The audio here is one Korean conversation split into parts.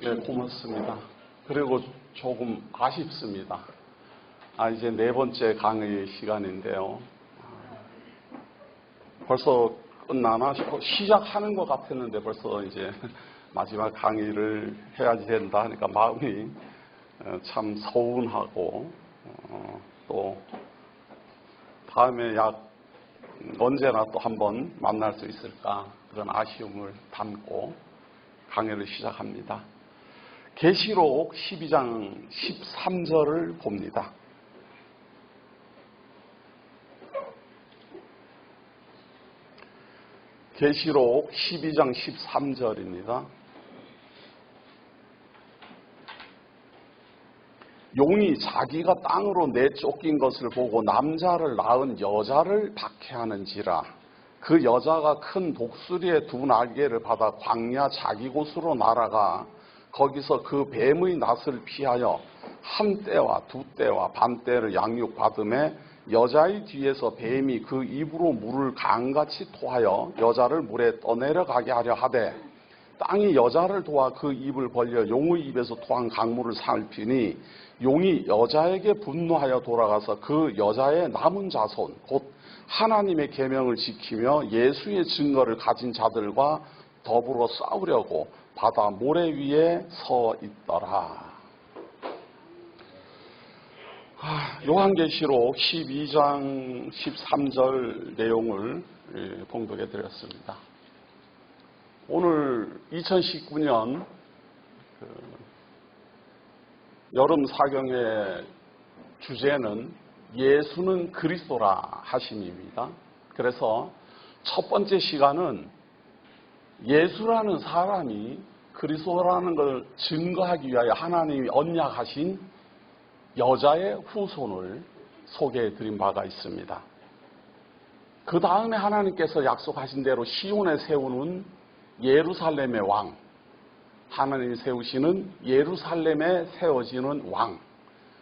네, 고맙습니다. 그리고 조금 아쉽습니다. 이제 네 번째 강의 시간인데요. 벌써 끝나나 싶어 시작하는 것 같았는데 벌써 이제 마지막 강의를 해야지 된다 하니까 마음이 참 서운하고 또 다음에 언제나 또 한번 만날 수 있을까 그런 아쉬움을 담고 강의를 시작합니다. 계시록 12장 13절을 봅니다. 계시록 12장 13절입니다. 용이 자기가 땅으로 내쫓긴 것을 보고 남자를 낳은 여자를 박해하는지라. 그 여자가 큰 독수리의 두 날개를 받아 광야 자기 곳으로 날아가 거기서 그 뱀의 낫을 피하여 한 때와 두 때와 반 때를 양육받음에 여자의 뒤에서 뱀이 그 입으로 물을 강같이 토하여 여자를 물에 떠내려가게 하려 하되 땅이 여자를 도와 그 입을 벌려 용의 입에서 토한 강물을 살피니 용이 여자에게 분노하여 돌아가서 그 여자의 남은 자손 곧 하나님의 계명을 지키며 예수의 증거를 가진 자들과 더불어 싸우려고 바다 모래 위에 서 있더라. 요한계시록 12장 13절 내용을 봉독해 드렸습니다. 오늘 2019년 여름 사경의 주제는 예수는 그리스도라 하심입니다. 그래서 첫 번째 시간은 예수라는 사람이 그리스도라는 걸 증거하기 위하여 하나님이 언약하신 여자의 후손을 소개해 드린 바가 있습니다. 그 다음에 하나님께서 약속하신 대로 시온에 세우는 예루살렘의 왕, 하나님이 세우시는 예루살렘에 세워지는 왕,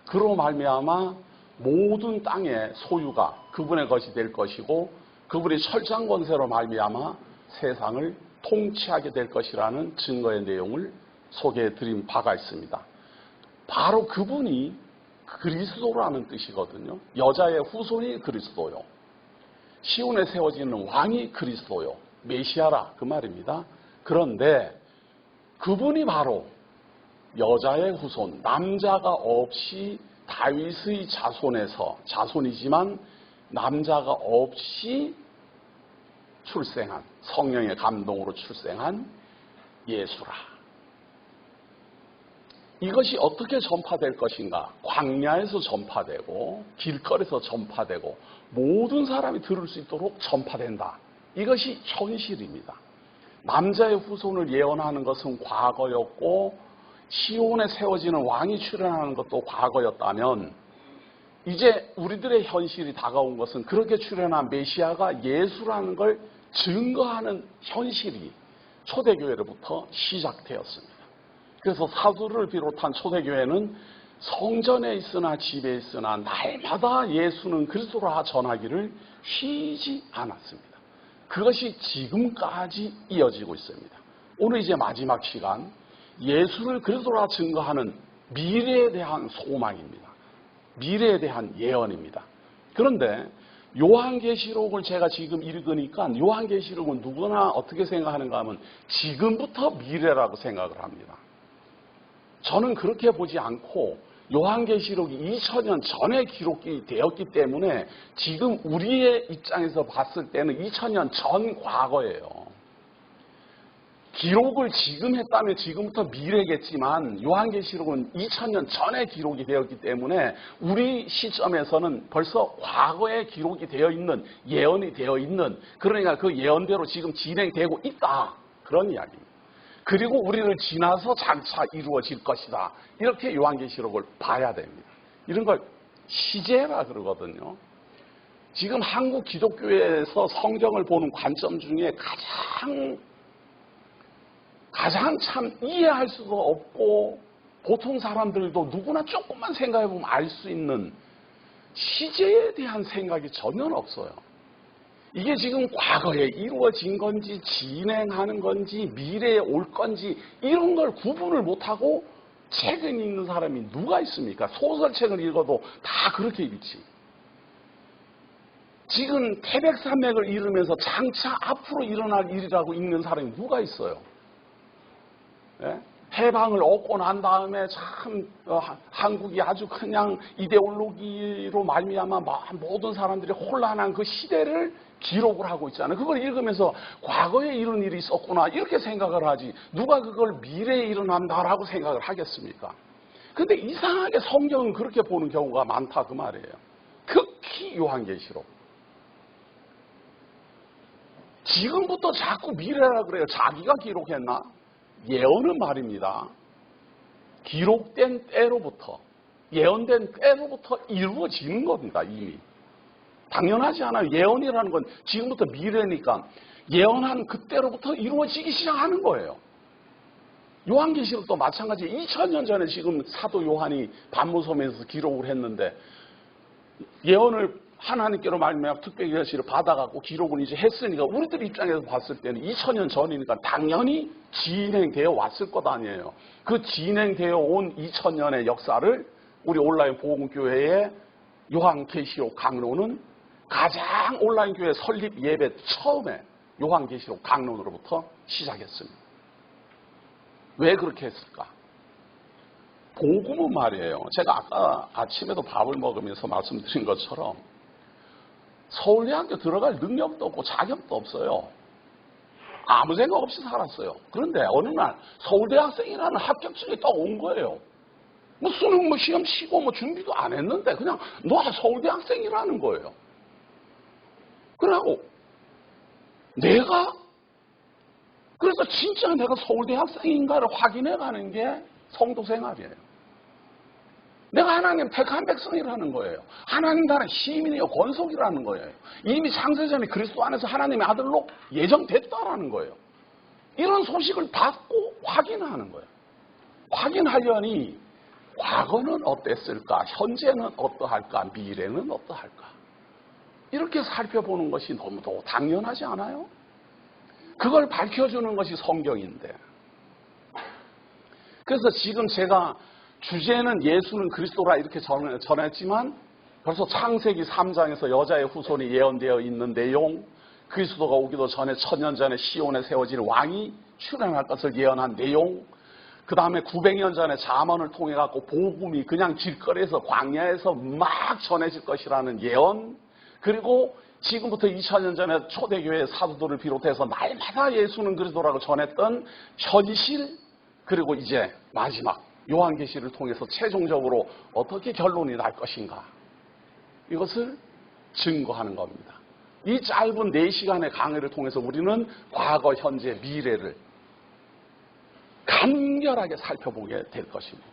그로 말미암아 모든 땅의 소유가 그분의 것이 될 것이고 그분이 철장 권세로 말미암아 세상을 통치하게 될 것이라는 증거의 내용을 소개해 드린 바가 있습니다. 바로 그분이 그리스도라는 뜻이거든요. 여자의 후손이 그리스도요. 시온에 세워지는 왕이 그리스도요. 메시아라 그 말입니다. 그런데 그분이 바로 여자의 후손, 남자가 없이 다윗의 자손이지만 남자가 없이 출생한, 성령의 감동으로 출생한 예수라. 이것이 어떻게 전파될 것인가? 광야에서 전파되고 길거리에서 전파되고 모든 사람이 들을 수 있도록 전파된다. 이것이 현실입니다. 남자의 후손을 예언하는 것은 과거였고 시온에 세워지는 왕이 출현하는 것도 과거였다면 이제 우리들의 현실이 다가온 것은 그렇게 출현한 메시아가 예수라는 걸 증거하는 현실이 초대교회로부터 시작되었습니다. 그래서 사도를 비롯한 초대교회는 성전에 있으나 집에 있으나 날마다 예수는 그리스도라 전하기를 쉬지 않았습니다. 그것이 지금까지 이어지고 있습니다. 오늘 이제 마지막 시간, 예수를 그리스도라 증거하는 미래에 대한 소망입니다. 미래에 대한 예언입니다. 그런데 요한계시록을 제가 지금 읽으니까 요한계시록은 누구나 어떻게 생각하는가 하면 지금부터 미래라고 생각을 합니다. 저는 그렇게 보지 않고 요한계시록이 2000년 전에 기록이 되었기 때문에 지금 우리의 입장에서 봤을 때는 2000년 전 과거예요. 기록을 지금 했다면 지금부터 미래겠지만 요한계시록은 2000년 전에 기록이 되었기 때문에 우리 시점에서는 벌써 과거에 기록이 되어 있는, 예언이 되어 있는, 그러니까 그 예언대로 지금 진행되고 있다. 그런 이야기입니다. 그리고 우리를 지나서 장차 이루어질 것이다. 이렇게 요한계시록을 봐야 됩니다. 이런 걸 시제라 그러거든요. 지금 한국 기독교에서 성경을 보는 관점 중에 가장 참 이해할 수가 없고 보통 사람들도 누구나 조금만 생각해보면 알 수 있는 시제에 대한 생각이 전혀 없어요. 이게 지금 과거에 이루어진 건지 진행하는 건지 미래에 올 건지 이런 걸 구분을 못하고 책을 읽는 사람이 누가 있습니까? 소설책을 읽어도 다 그렇게 읽지. 지금 태백산맥을 잃으면서 장차 앞으로 일어날 일이라고 읽는 사람이 누가 있어요? 예? 해방을 얻고 난 다음에 참 한국이 아주 그냥 이데올로기로 말미암아 모든 사람들이 혼란한 그 시대를 기록을 하고 있잖아요. 그걸 읽으면서 과거에 이런 일이 있었구나 이렇게 생각을 하지 누가 그걸 미래에 일어난다라고 생각을 하겠습니까? 근데 이상하게 성경은 그렇게 보는 경우가 많다 그 말이에요. 특히 요한계시록. 지금부터 자꾸 미래라 그래요. 자기가 기록했나? 예언은 말입니다. 기록된 때로부터, 예언된 때로부터 이루어지는 겁니다, 이미. 당연하지 않아요. 예언이라는 건 지금부터 미래니까 예언한 그때로부터 이루어지기 시작하는 거예요. 요한계시록도 마찬가지. 2000년 전에 지금 사도 요한이 반모섬에서 기록을 했는데 예언을 하나님께로 말미암아 특별 계시를 받아갖고 기록을 이제 했으니까 우리들 입장에서 봤을 때는 2000년 전이니까 당연히 진행되어 왔을 것 아니에요. 그 진행되어 온 2000년의 역사를 우리 온라인 복음교회의 요한계시록 강론은 가장 온라인 교회 설립 예배 처음에 요한계시록 강론으로부터 시작했습니다. 왜 그렇게 했을까? 복음은 말이에요. 제가 아까 아침에도 밥을 먹으면서 말씀드린 것처럼 서울대학교 들어갈 능력도 없고 자격도 없어요. 아무 생각 없이 살았어요. 그런데 어느 날 서울대학생이라는 합격증이 딱 온 거예요. 뭐 수능 시험 치고 준비도 안 했는데 그냥 너 서울대학생이라는 거예요. 그러고 그래서 진짜 내가 서울대학생인가를 확인해 가는 게 성도 생활이에요. 내가 하나님 택한 백성이라는 거예요. 하나님 나라의 시민이요 권속이라는 거예요. 이미 창세전에 그리스도 안에서 하나님의 아들로 예정됐다라는 거예요. 이런 소식을 받고 확인하는 거예요. 확인하려니 과거는 어땠을까? 현재는 어떠할까? 미래는 어떠할까? 이렇게 살펴보는 것이 너무도 당연하지 않아요? 그걸 밝혀주는 것이 성경인데. 그래서 지금 제가 주제는 예수는 그리스도라 이렇게 전했지만 벌써 창세기 3장에서 여자의 후손이 예언되어 있는 내용, 그리스도가 오기도 전에 1000년 전에 시온에 세워질 왕이 출현할 것을 예언한 내용, 그 다음에 900년 전에 잠언을 통해 갖고 복음이 그냥 길거리에서 광야에서 막 전해질 것이라는 예언, 그리고 지금부터 2000년 전에 초대교회 사도들을 비롯해서 날마다 예수는 그리스도라고 전했던 현실, 그리고 이제 마지막 요한계시를 통해서 최종적으로 어떻게 결론이 날 것인가, 이것을 증거하는 겁니다. 이 짧은 4시간의 강의를 통해서 우리는 과거, 현재, 미래를 간결하게 살펴보게 될 것입니다.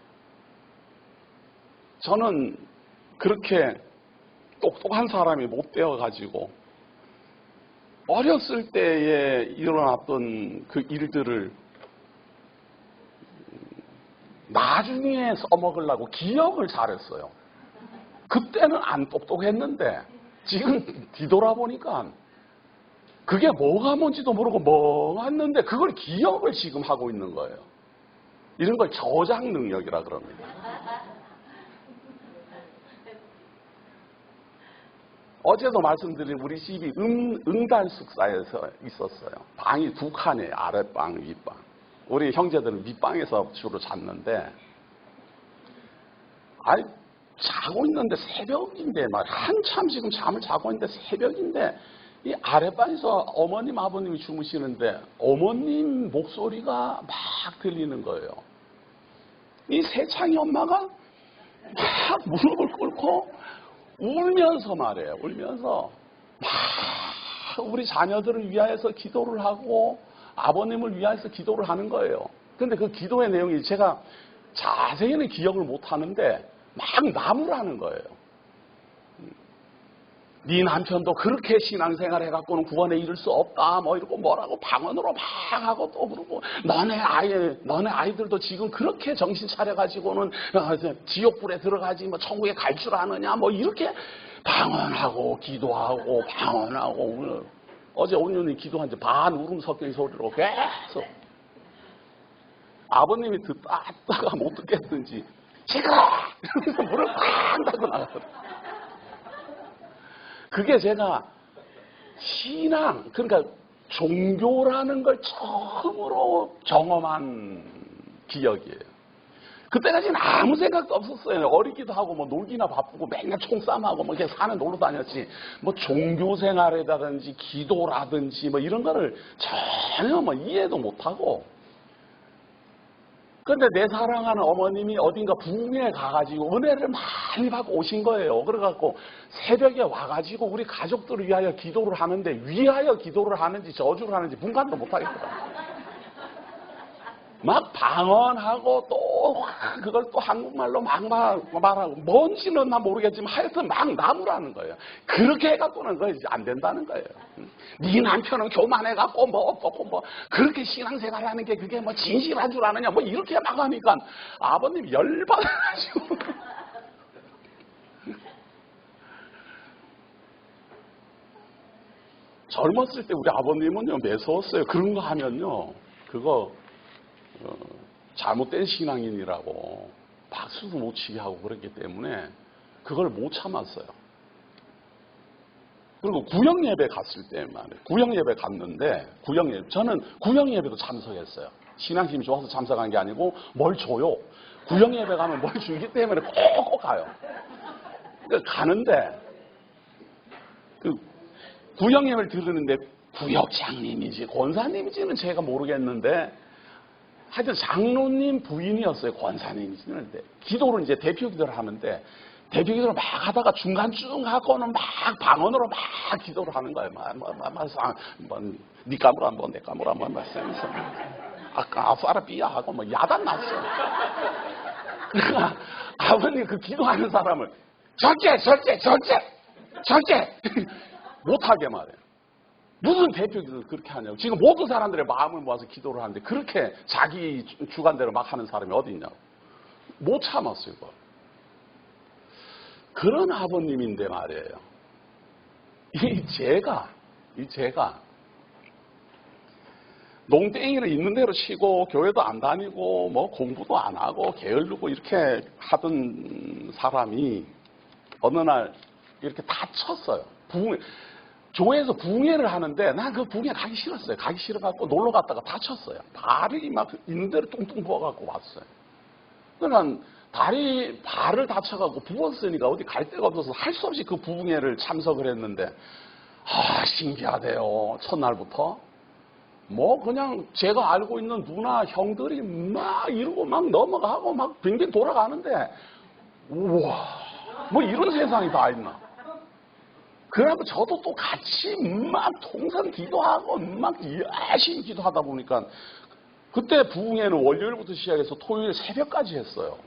저는 그렇게 똑똑한 사람이 못 되어가지고 어렸을 때에 일어났던 그 일들을 나중에 써먹으려고 기억을 잘했어요. 그때는 안 똑똑했는데 지금 뒤돌아보니까 그게 뭐가 뭔지도 모르고 멍했는데 그걸 기억을 지금 하고 있는 거예요. 이런 걸 저장 능력이라 그럽니다. 어제도 말씀드린 우리 집이 응달숙사에서 있었어요. 방이 2칸이에요. 아랫방, 윗방. 우리 형제들은 밑방에서 주로 잤는데, 자고 있는데 새벽인데, 한참 지금 잠을 자고 있는데 새벽인데, 이 아랫방에서 어머님, 아버님이 주무시는데, 어머님 목소리가 막 들리는 거예요. 이 세창이 엄마가 막 무릎을 꿇고 울면서 말해요. 울면서 막 우리 자녀들을 위하여서 기도를 하고 아버님을 위하여서 기도를 하는 거예요. 그런데 그 기도의 내용이 제가 자세히는 기억을 못 하는데 막 나무라는 거예요. 네 남편도 그렇게 신앙생활 해갖고는 구원에 이를 수 없다. 이러고 뭐라고 방언으로 막 하고 또 그러고 너네 아이들도 지금 그렇게 정신 차려가지고는 지옥불에 들어가지 천국에 갈 줄 아느냐 이렇게 방언하고 기도하고 방언하고 어제 온유님 기도한 지 반 울음 섞인 소리로 계속 아버님이 듣다가 못 듣겠는지 시끄러! 이러면서 물을 팍 닫고 나가거든요. 그게 제가 신앙, 그러니까 종교라는 걸 처음으로 경험한 기억이에요. 그때까지는 아무 생각도 없었어요. 어리기도 하고 뭐 놀기나 바쁘고 맨날 총싸움하고 뭐 이렇게 산에 놀러 다녔지. 뭐 종교 생활이라든지 기도라든지 뭐 이런 거를 전혀 뭐 이해도 못하고. 그런데 내 사랑하는 어머님이 어딘가 부흥회에 가가지고 은혜를 많이 받고 오신 거예요. 그래갖고 새벽에 와가지고 우리 가족들을 위하여 기도를 하는데 위하여 기도를 하는지 저주를 하는지 분간도 못하겠더라고요. 막 방언하고 또 그걸 또 한국말로 막 말하고 뭔지는 난 모르겠지만 하여튼 막 나무라는 거예요. 그렇게 해갖고는 그거 이제 안 된다는 거예요. 네 남편은 교만해갖고 뭐 어떻고 뭐 그렇게 신앙생활하는 게 그게 뭐 진실한 줄 아느냐 뭐 이렇게 막 하니까 아버님이 열받아가지고 젊었을 때 우리 아버님은요 매서웠어요. 그런 거 하면요 그거 잘못된 신앙인이라고 박수도 못 치게 하고 그랬기 때문에 그걸 못 참았어요. 그리고 구역예배 갔을 때 말이에요. 구역예배 갔는데 저는 구역예배도 참석했어요. 신앙심이 좋아서 참석한 게 아니고 뭘 줘요. 구역예배 가면 뭘 주기 때문에 꼭 가요. 그러니까 가는데 그 구역예배를 들으는데 구역장님이지 권사님이지는 제가 모르겠는데 하여튼 장로님 부인이었어요. 권사님이시는. 기도를 이제 대표 기도를 하는데 대표 기도를 막 하다가 중간쯤 하고는 막 방언으로 막 기도를 하는 거예요. 니 까무라 한번 내 까무라 한번 말씀하면서 아싸라비야 하고 뭐 야단 났어요. 그러니까 아버님 그 기도하는 사람을 절제 못하게 말해요. 무슨 대표 기도를 그렇게 하냐고. 지금 모든 사람들의 마음을 모아서 기도를 하는데 그렇게 자기 주관대로 막 하는 사람이 어디 있냐고. 못 참았어요. 그걸. 그런 아버님인데 말이에요. 이 제가 농땡이를 있는 대로 치고 교회도 안 다니고 뭐 공부도 안 하고 게을르고 이렇게 하던 사람이 어느 날 이렇게 다쳤어요. 교회에서 부흥회를 하는데 난 그 부흥회 가기 싫었어요. 가기 싫어갖고 놀러 갔다가 다쳤어요. 발이 막 있는 대로 뚱뚱 부어갖고 왔어요. 그러니까 발을 다쳐갖고 부었으니까 어디 갈 데가 없어서 할 수 없이 그 부흥회를 참석을 했는데 신기하대요. 첫날부터 뭐 그냥 제가 알고 있는 누나 형들이 막 이러고 막 넘어가고 막 빙빙 돌아가는데 우와 뭐 이런 세상이 다 있나. 그래갖고 저도 또 같이 막 통산 기도하고 막 열심히 기도하다 보니까 그때 부흥회는 월요일부터 시작해서 토요일 새벽까지 했어요.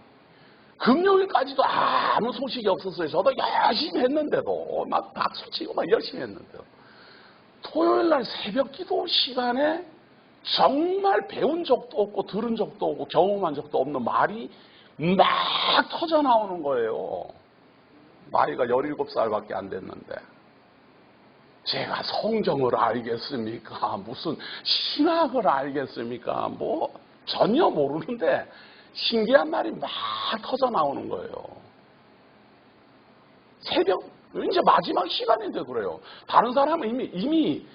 금요일까지도 아무 소식이 없었어요. 저도 열심히 했는데도 막 박수치고 막 열심히 했는데도 토요일 날 새벽 기도 시간에 정말 배운 적도 없고 들은 적도 없고 경험한 적도 없는 말이 막 터져 나오는 거예요. 나이가 17살밖에 안 됐는데 제가 성경을 알겠습니까? 무슨 신학을 알겠습니까? 뭐 전혀 모르는데 신기한 말이 막 터져 나오는 거예요. 새벽 이제 마지막 시간인데 그래요. 다른 사람은 이미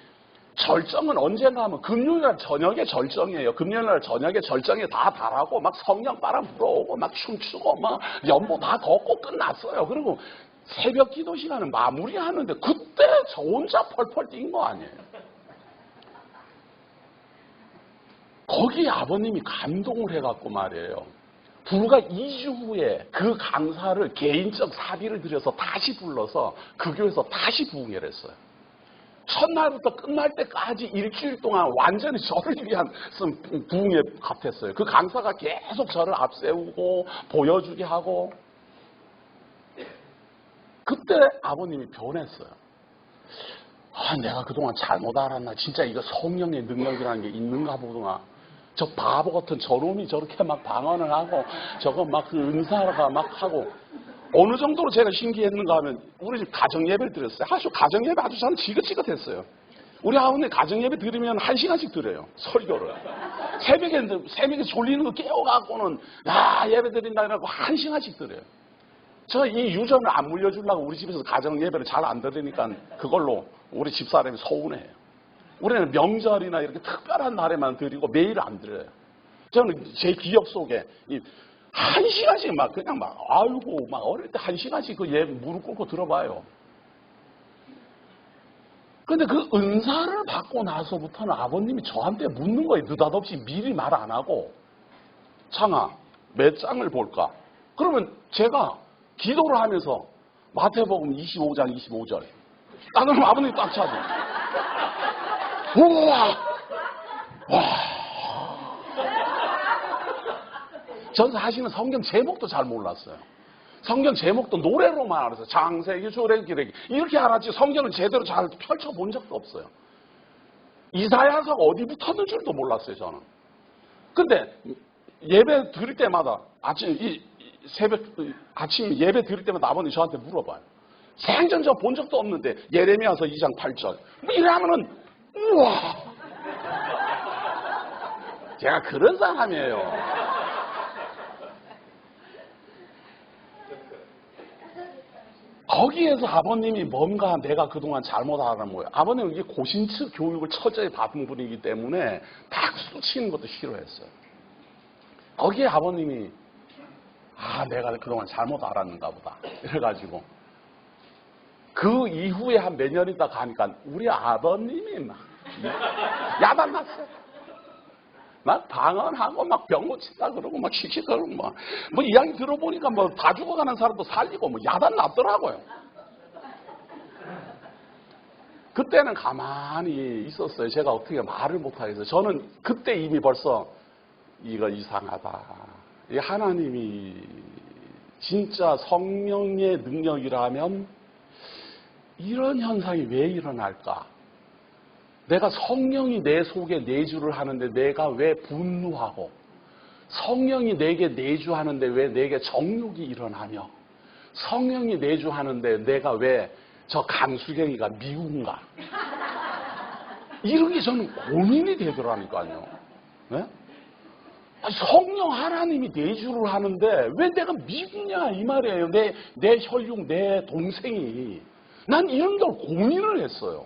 절정은 언젠가 하면 금요일날 저녁에 절정이에요. 금요일날 저녁에 절정에 다 달하고 막 성령 바람 불어오고 막 춤추고 막 연보 다 걷고 끝났어요. 그리고 새벽 기도 시간은 마무리하는데 그때 저 혼자 펄펄 뛴 거 아니에요. 거기에 아버님이 감동을 해갖고 말이에요. 불과 2주 후에 그 강사를 개인적 사비를 들여서 다시 불러서 그 교회에서 다시 부흥회를 했어요. 첫날부터 끝날 때까지 일주일 동안 완전히 저를 위한 부흥회 같았어요. 그 강사가 계속 저를 앞세우고 보여주게 하고 그때 아버님이 변했어요. 내가 그동안 잘못 알았나. 진짜 이거 성령의 능력이라는 게 있는가 보구나. 저 바보 같은 저놈이 저렇게 막 방언을 하고 저거 막 그 은사가 막 하고 어느 정도로 제가 신기했는가 하면 우리 집 가정예배를 드렸어요. 아주 가정예배 아주 저는 지긋지긋했어요. 우리 아버님 가정예배 드리면 1시간씩 드려요. 설교를. 새벽에 졸리는 거 깨워갖고는 야 예배 드린다 이러고 1시간씩 드려요. 저 이 유전을 안 물려주려고 우리 집에서 가정예배를 잘 안 드리니까 그걸로 우리 집사람이 서운해요. 우리는 명절이나 이렇게 특별한 날에만 드리고 매일 안 드려요. 저는 제 기억 속에 1시간씩 막 그냥 막 아이고 막 어릴 때 1시간씩 그 예배 무릎 꿇고 들어봐요. 근데 그 은사를 받고 나서부터는 아버님이 저한테 묻는 거예요. 느닷없이 미리 말 안 하고. 창아, 몇 장을 볼까? 그러면 제가 기도를 하면서 마태복음 25장 25절. 딱 그러면 아버님이 딱 찾아. 우와! 와! 전 사실은 성경 제목도 잘 몰랐어요. 성경 제목도 노래로만 알았어요. 창세기, 출애굽기 이렇게 알았지 성경을 제대로 잘 펼쳐본 적도 없어요. 이사야서가 어디 붙었는 줄도 몰랐어요, 저는. 근데 예배 드릴 때마다 아침 예배 드릴 때마다 아버님 저한테 물어봐요. 생전 저 본 적도 없는데 예레미야서 2장 8절 이러면은 우와! 제가 그런 사람이에요. 거기에서 아버님이 뭔가 내가 그동안 잘못 알아는 거예요. 아버님은 이게 고신층 교육을 처절히 받은 분이기 때문에 박수 치는 것도 싫어했어요. 거기에 아버님이 내가 그동안 잘못 알았는가 보다. 이래가지고 그 이후에 한 몇 년 있다 가니까 우리 아버님이 막 야단났어요. 막 방언하고 막 병 고친다 그러고 막 씩씩거리고 뭐 이야기 들어보니까 뭐 다 죽어가는 사람도 살리고 뭐 야단 났더라고요. 그때는 가만히 있었어요. 제가 어떻게 말을 못하겠어요. 저는 그때 이미 벌써 이거 이상하다. 이 하나님이 진짜 성령의 능력이라면 이런 현상이 왜 일어날까? 내가 성령이 내 속에 내주를 하는데 내가 왜 분노하고 성령이 내게 내주하는데 왜 내게 정욕이 일어나며 성령이 내주하는데 내가 왜 저 강수경이가 미운가? 이런 게 저는 고민이 되더라니까요. 네? 성령 하나님이 내주를 하는데 왜 내가 미우냐 이 말이에요. 내 혈육, 내 동생이. 난 이런 걸 고민을 했어요.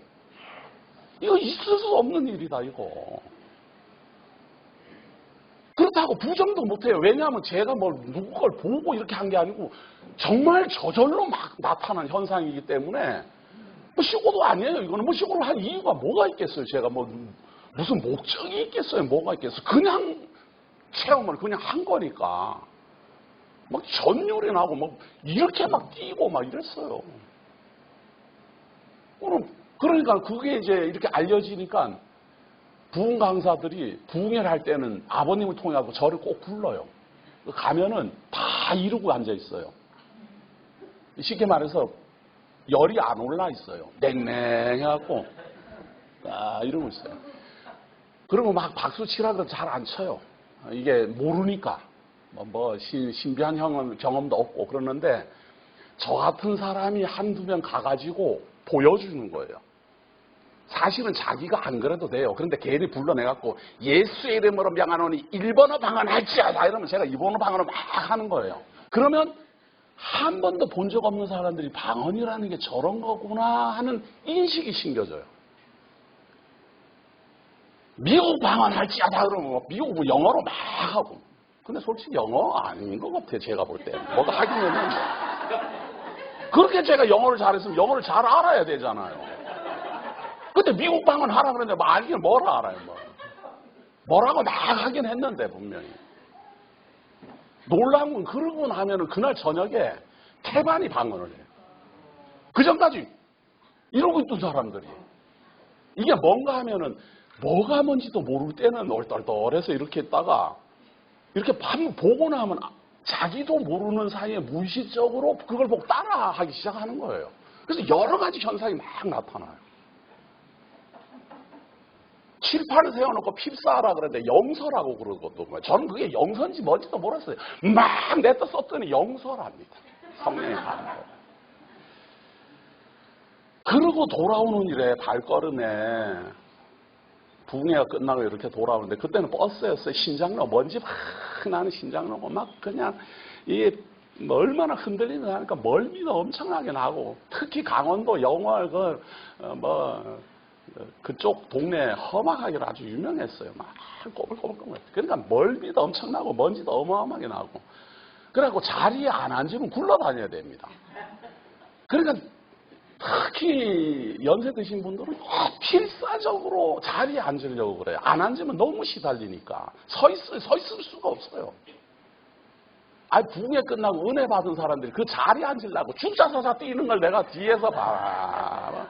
이거 있을 수 없는 일이다 이거. 그렇다고 부정도 못해요. 왜냐하면 제가 누구 걸 보고 이렇게 한 게 아니고 정말 저절로 막 나타난 현상이기 때문에 시고도 아니에요. 이거는 시고를 한 이유가 뭐가 있겠어요. 제가 무슨 목적이 있겠어요. 뭐가 있겠어요. 그냥 체험을 그냥 한 거니까 막 전율이 나고 이렇게 막 뛰고 막 이랬어요. 그러니까 그게 이제 이렇게 알려지니까 부흥 강사들이 부흥회를 할 때는 아버님을 통해 갖고 저를 꼭 불러요. 가면은 다 이러고 앉아 있어요. 쉽게 말해서 열이 안 올라 있어요. 냉랭해갖고 이러고 있어요. 그러면 막 박수 치라고 잘 안 쳐요. 이게 모르니까 신비한 경험도 없고 그러는데 저 같은 사람이 한두 명 가가지고 보여주는 거예요. 사실은 자기가 안 그래도 돼요. 그런데 괜히 불러내갖고 예수의 이름으로 명하노니 일본어 방언할지어다 이러면 제가 일본어 방언을 막 하는 거예요. 그러면 한 번도 본 적 없는 사람들이 방언이라는 게 저런 거구나 하는 인식이 생겨져요. 미국 방언할지어다 그러면 미국 영어로 막 하고. 근데 솔직히 영어 아닌 것 같아요. 제가 볼 때. 뭐가 하긴 했는데. 그렇게 제가 영어를 잘했으면 영어를 잘 알아야 되잖아요. 근데 미국 방언 하라 그러는데 알긴 뭐라 알아요. 뭐라고 막 하긴 했는데 분명히. 놀라운 건 그러고 나면은 그날 저녁에 태반이 방언을 해요. 그 전까지 이러고 있던 사람들이. 이게 뭔가 하면은 뭐가 뭔지도 모를 때는 얼떨떨해서 이렇게 있다가 이렇게 한번 보고 나면 자기도 모르는 사이에 무의식적으로 그걸 보고 따라하기 시작하는 거예요. 그래서 여러 가지 현상이 막 나타나요. 칠판을 세워놓고 핍사하라 그러는데 영서라고 그러거든요. 저는 그게 영서인지 뭔지도 몰랐어요. 막 냈다 썼더니 영서랍니다. 성령이 가는 거예요. 그러고 돌아오는 일에 발걸음에 부흥회가 끝나고 이렇게 돌아오는데 그때는 버스였어요. 신장로 먼지 막 나는 신장로고 막 그냥 이게 뭐 얼마나 흔들리는 하니까 멀미도 엄청나게 나고 특히 강원도 영월 그쪽 동네 험악하기로 아주 유명했어요. 막 꼬불꼬불꼬불. 그러니까 멀미도 엄청나고 먼지도 어마어마하게 나고 그래갖고 자리에 안 앉으면 굴러다녀야 됩니다. 그러니까 특히 연세 드신 분들은 필사적으로 자리에 앉으려고 그래요. 안 앉으면 너무 시달리니까 서 있을 수가 없어요. 부흥회 끝나고 은혜 받은 사람들이 그 자리에 앉으려고 줄자서자 뛰는 걸 내가 뒤에서 봐.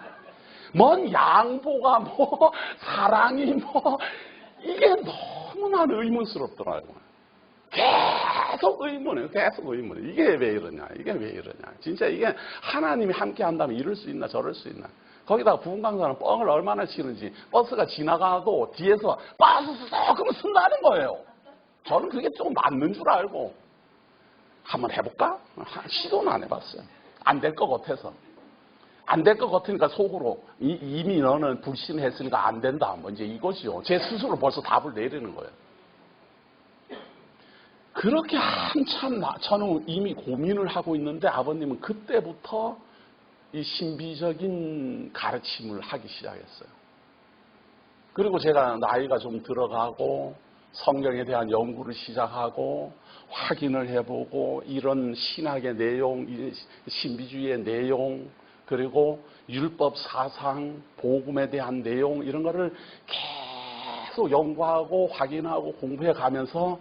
뭔 양보가 사랑이 이게 너무나 의문스럽더라고요. 계속 의문이에요. 계속 의문이에요. 이게 왜 이러냐. 이게 왜 이러냐. 진짜 이게 하나님이 함께 한다면 이럴 수 있나 저럴 수 있나. 거기다가 부흥 강사는 뻥을 얼마나 치는지 버스가 지나가도 뒤에서 버스 조금 쓴다는 거예요. 저는 그게 좀 맞는 줄 알고 한번 해볼까? 시도는 안 해봤어요. 안 될 것 같아서. 안 될 것 같으니까 속으로 이미 너는 불신했으니까 안 된다. 뭐 이제 이거지요. 제 스스로 벌써 답을 내리는 거예요. 그렇게 한참 저는 이미 고민을 하고 있는데 아버님은 그때부터 이 신비적인 가르침을 하기 시작했어요. 그리고 제가 나이가 좀 들어가고 성경에 대한 연구를 시작하고 확인을 해보고 이런 신학의 내용, 신비주의의 내용, 그리고 율법 사상, 복음에 대한 내용 이런 거를 계속 연구하고 확인하고 공부해 가면서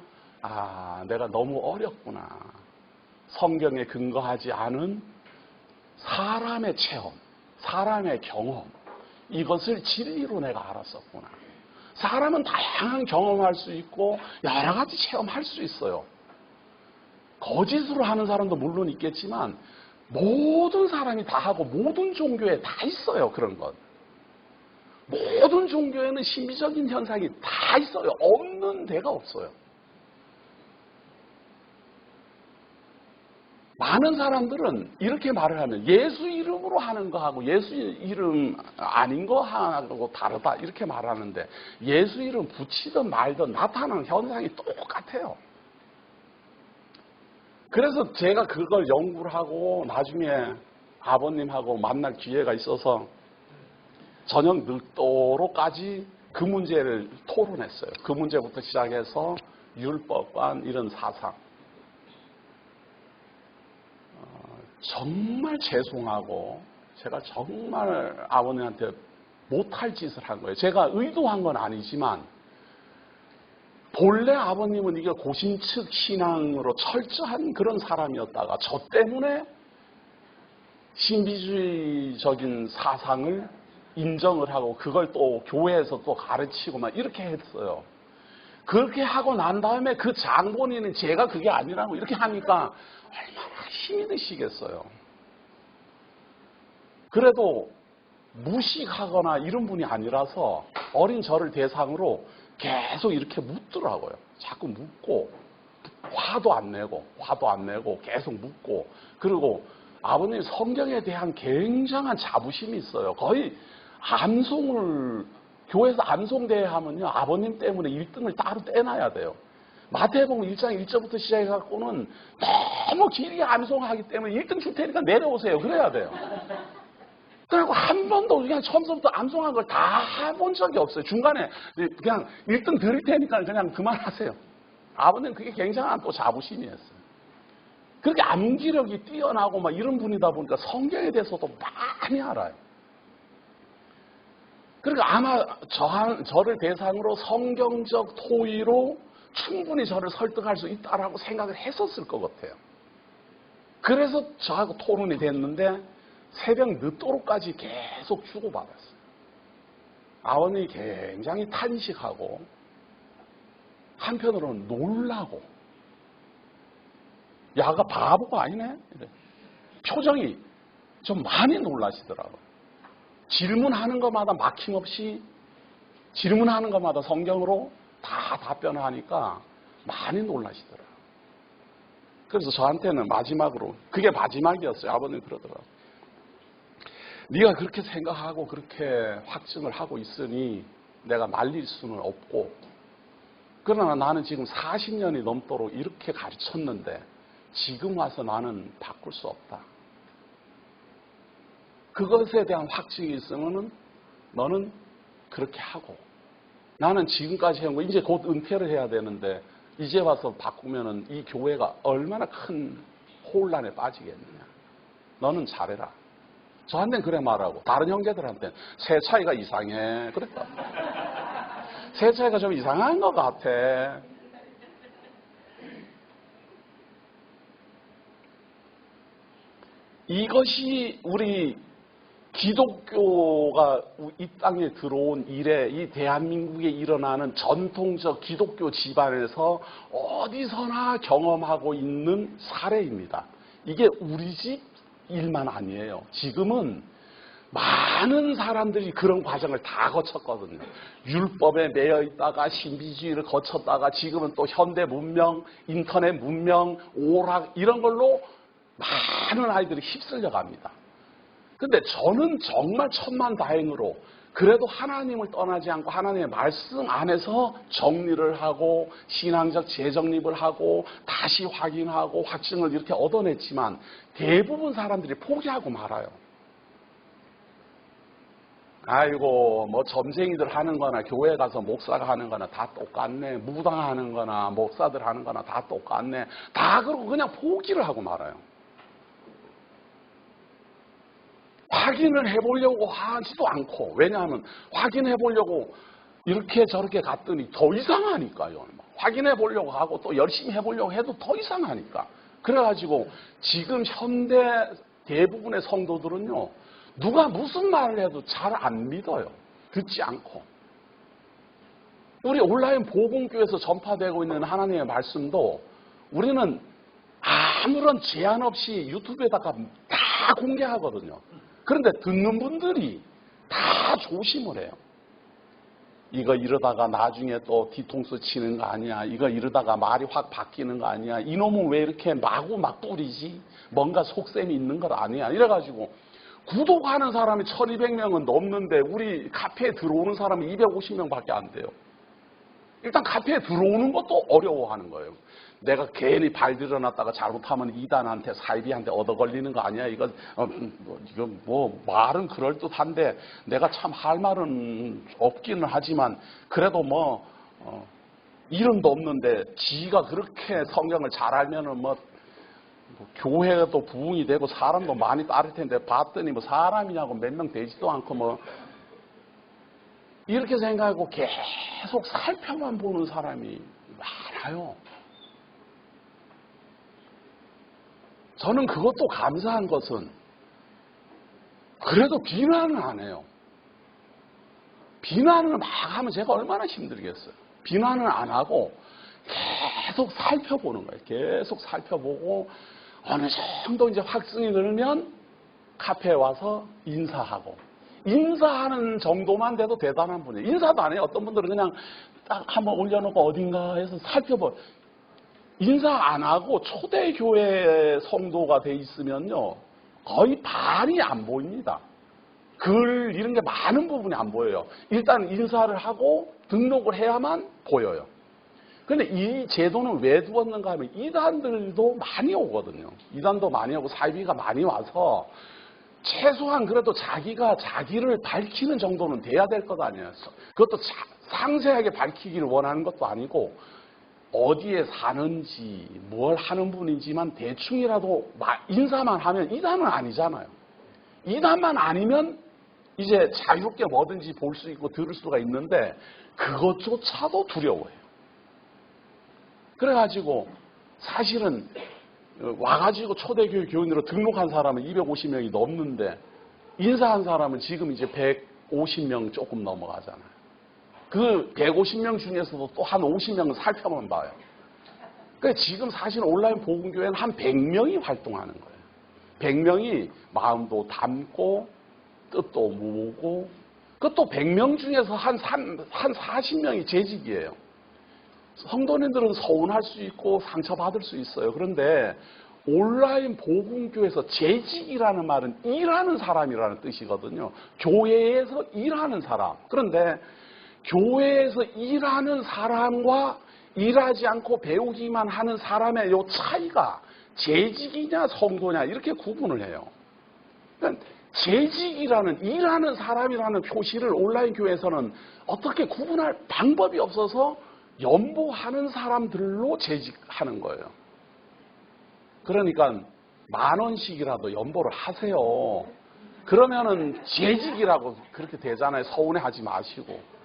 내가 너무 어렵구나. 성경에 근거하지 않은 사람의 체험, 사람의 경험, 이것을 진리로 내가 알았었구나. 사람은 다양한 경험할 수 있고 여러 가지 체험할 수 있어요. 거짓으로 하는 사람도 물론 있겠지만 모든 사람이 다 하고 모든 종교에 다 있어요. 그런 것. 모든 종교에는 신비적인 현상이 다 있어요. 없는 데가 없어요. 많은 사람들은 이렇게 말을 하면 예수 이름으로 하는 거하고 예수 이름 아닌 거 하고 다르다 이렇게 말하는데 예수 이름 붙이든 말든 나타나는 현상이 똑같아요. 그래서 제가 그걸 연구를 하고 나중에 아버님하고 만날 기회가 있어서 저녁 늦도록까지 그 문제를 토론했어요. 그 문제부터 시작해서 율법관 이런 사상. 정말 죄송하고 제가 정말 아버님한테 못할 짓을 한 거예요. 제가 의도한 건 아니지만 본래 아버님은 이게 고신측 신앙으로 철저한 그런 사람이었다가 저 때문에 신비주의적인 사상을 인정을 하고 그걸 또 교회에서 또 가르치고 막 이렇게 했어요. 그렇게 하고 난 다음에 그 장본인은 제가 그게 아니라고 이렇게 하니까 얼마나 힘이 드시겠어요. 그래도 무식하거나 이런 분이 아니라서 어린 저를 대상으로 계속 이렇게 묻더라고요. 자꾸 묻고 화도 안 내고 계속 묻고 그리고 아버님 성경에 대한 굉장한 자부심이 있어요. 거의 교회에서 암송대회 하면요 아버님 때문에 1등을 따로 떼놔야 돼요. 마태복음 1장 1절부터 시작해갖고는 너무 길게 암송하기 때문에 1등 줄 테니까 내려오세요. 그래야 돼요. 그리고 한 번도 그냥 처음부터 암송한 걸 다 해본 적이 없어요. 중간에 그냥 1등 드릴 테니까 그냥 그만하세요. 아버님 그게 굉장한 또 자부심이었어요. 그렇게 암기력이 뛰어나고 막 이런 분이다 보니까 성경에 대해서도 많이 알아요. 그러니까 아마 저를 대상으로 성경적 토의로 충분히 저를 설득할 수 있다라고 생각을 했었을 것 같아요. 그래서 저하고 토론이 됐는데 새벽 늦도록까지 계속 주고받았어요. 아버님이 굉장히 탄식하고 한편으로는 놀라고 야가 바보가 아니네? 표정이 좀 많이 놀라시더라고요. 질문하는 것마다 막힘없이 질문하는 것마다 성경으로 다 답변을 하니까 많이 놀라시더라고요. 그래서 저한테는 마지막으로, 그게 마지막이었어요. 아버님 그러더라고요. 네가 그렇게 생각하고 그렇게 확증을 하고 있으니 내가 말릴 수는 없고, 그러나 나는 지금 40년이 넘도록 이렇게 가르쳤는데 지금 와서 나는 바꿀 수 없다. 그것에 대한 확증이 있으면은 너는 그렇게 하고, 나는 지금까지 한 거 이제 곧 은퇴를 해야 되는데 이제 와서 바꾸면은 이 교회가 얼마나 큰 혼란에 빠지겠느냐. 너는 잘해라. 저한테는 그래 말하고, 다른 형제들한테는 새 차이가 이상해 그랬다. 새 차이가 좀 이상한 것 같아. 이것이 우리 기독교가 이 땅에 들어온 이래 이 대한민국에 일어나는 전통적 기독교 집안에서 어디서나 경험하고 있는 사례입니다. 이게 우리 집 일만 아니에요. 지금은 많은 사람들이 그런 과정을 다 거쳤거든요. 율법에 매여 있다가 신비주의를 거쳤다가 지금은 또 현대 문명, 인터넷 문명, 오락 이런 걸로 많은 아이들이 휩쓸려 갑니다. 근데 저는 정말 천만다행으로 그래도 하나님을 떠나지 않고 하나님의 말씀 안에서 정리를 하고 신앙적 재정립을 하고 다시 확인하고 확증을 이렇게 얻어냈지만 대부분 사람들이 포기하고 말아요. 아이고 뭐 점쟁이들 하는 거나 교회 가서 목사가 하는 거나 다 똑같네. 무당 하는 거나 목사들 하는 거나 다 똑같네. 다 그러고 그냥 포기를 하고 말아요. 확인을 해보려고 하지도 않고, 왜냐하면 확인해보려고 이렇게 저렇게 갔더니 더 이상하니까요. 확인해보려고 하고 또 열심히 해보려고 해도 더 이상하니까. 그래가지고 지금 현대 대부분의 성도들은요, 누가 무슨 말을 해도 잘 안 믿어요. 듣지 않고. 우리 온라인 복음교회에서 전파되고 있는 하나님의 말씀도 우리는 아무런 제한 없이 유튜브에다가 다 공개하거든요. 그런데 듣는 분들이 다 조심을 해요. 이거 이러다가 나중에 또 뒤통수 치는 거 아니야. 이거 이러다가 말이 확 바뀌는 거 아니야. 이놈은 왜 이렇게 마구 막 뿌리지? 뭔가 속셈이 있는 것 아니야. 이래가지고 구독하는 사람이 1200명은 넘는데 우리 카페에 들어오는 사람이 250명밖에 안 돼요. 일단 카페에 들어오는 것도 어려워하는 거예요. 내가 괜히 발 들여놨다가 잘못하면 이단한테 사이비한테 얻어 걸리는 거 아니야? 이거 뭐 말은 그럴 듯한데 내가 참 할 말은 없기는 하지만 그래도 뭐 이름도 없는데 지가 그렇게 성경을 잘 알면은 뭐 교회도 부흥이 되고 사람도 많이 따를 텐데 봤더니 뭐 사람이냐고 몇 명 되지도 않고 뭐 이렇게 생각하고 계속 살펴만 보는 사람이 많아요. 저는 그것도 감사한 것은 그래도 비난은 안 해요. 비난을 막 하면 제가 얼마나 힘들겠어요. 비난을 안 하고 계속 살펴보는 거예요. 계속 살펴보고 어느 정도 이제 확증이 늘면 카페에 와서 인사하고, 인사하는 정도만 돼도 대단한 분이에요. 인사도 안 해요. 어떤 분들은 그냥 딱 한번 올려놓고 어딘가 해서 살펴봐요. 인사 안 하고 초대교회 성도가 돼 있으면요, 거의 반이 안 보입니다. 글 이런 게 많은 부분이 안 보여요. 일단 인사를 하고 등록을 해야만 보여요. 그런데 이 제도는 왜 두었는가 하면 이단들도 많이 오거든요. 이단도 많이 오고 사이비가 많이 와서 최소한 그래도 자기가 자기를 밝히는 정도는 돼야 될 것 아니에요. 그것도 상세하게 밝히기를 원하는 것도 아니고 어디에 사는지 뭘 하는 분인지만 대충이라도 인사만 하면 이단은 아니잖아요. 이단만 아니면 이제 자유롭게 뭐든지 볼 수 있고 들을 수가 있는데 그것조차도 두려워해요. 그래가지고 사실은 와가지고 초대교회 교인으로 등록한 사람은 250명이 넘는데 인사한 사람은 지금 이제 150명 조금 넘어가잖아요. 그 150명 중에서도 또 한 50명은 살펴만 봐요. 그러니까 지금 사실 온라인 복음교회는 한 100명이 활동하는 거예요. 100명이 마음도 담고 뜻도 모으고, 그것도 100명 중에서 한 40명이 재직이에요. 성도님들은 서운할 수 있고 상처받을 수 있어요. 그런데 온라인 복음교회에서 재직이라는 말은 일하는 사람이라는 뜻이거든요. 교회에서 일하는 사람. 그런데 교회에서 일하는 사람과 일하지 않고 배우기만 하는 사람의 요 차이가 재직이냐 성도냐 이렇게 구분을 해요. 그러니까 재직이라는 일하는 사람이라는 표시를 온라인 교회에서는 어떻게 구분할 방법이 없어서 연보하는 사람들로 재직하는 거예요. 그러니까 10,000원씩이라도 연보를 하세요. 그러면은 재직이라고 그렇게 되잖아요. 서운해하지 마시고.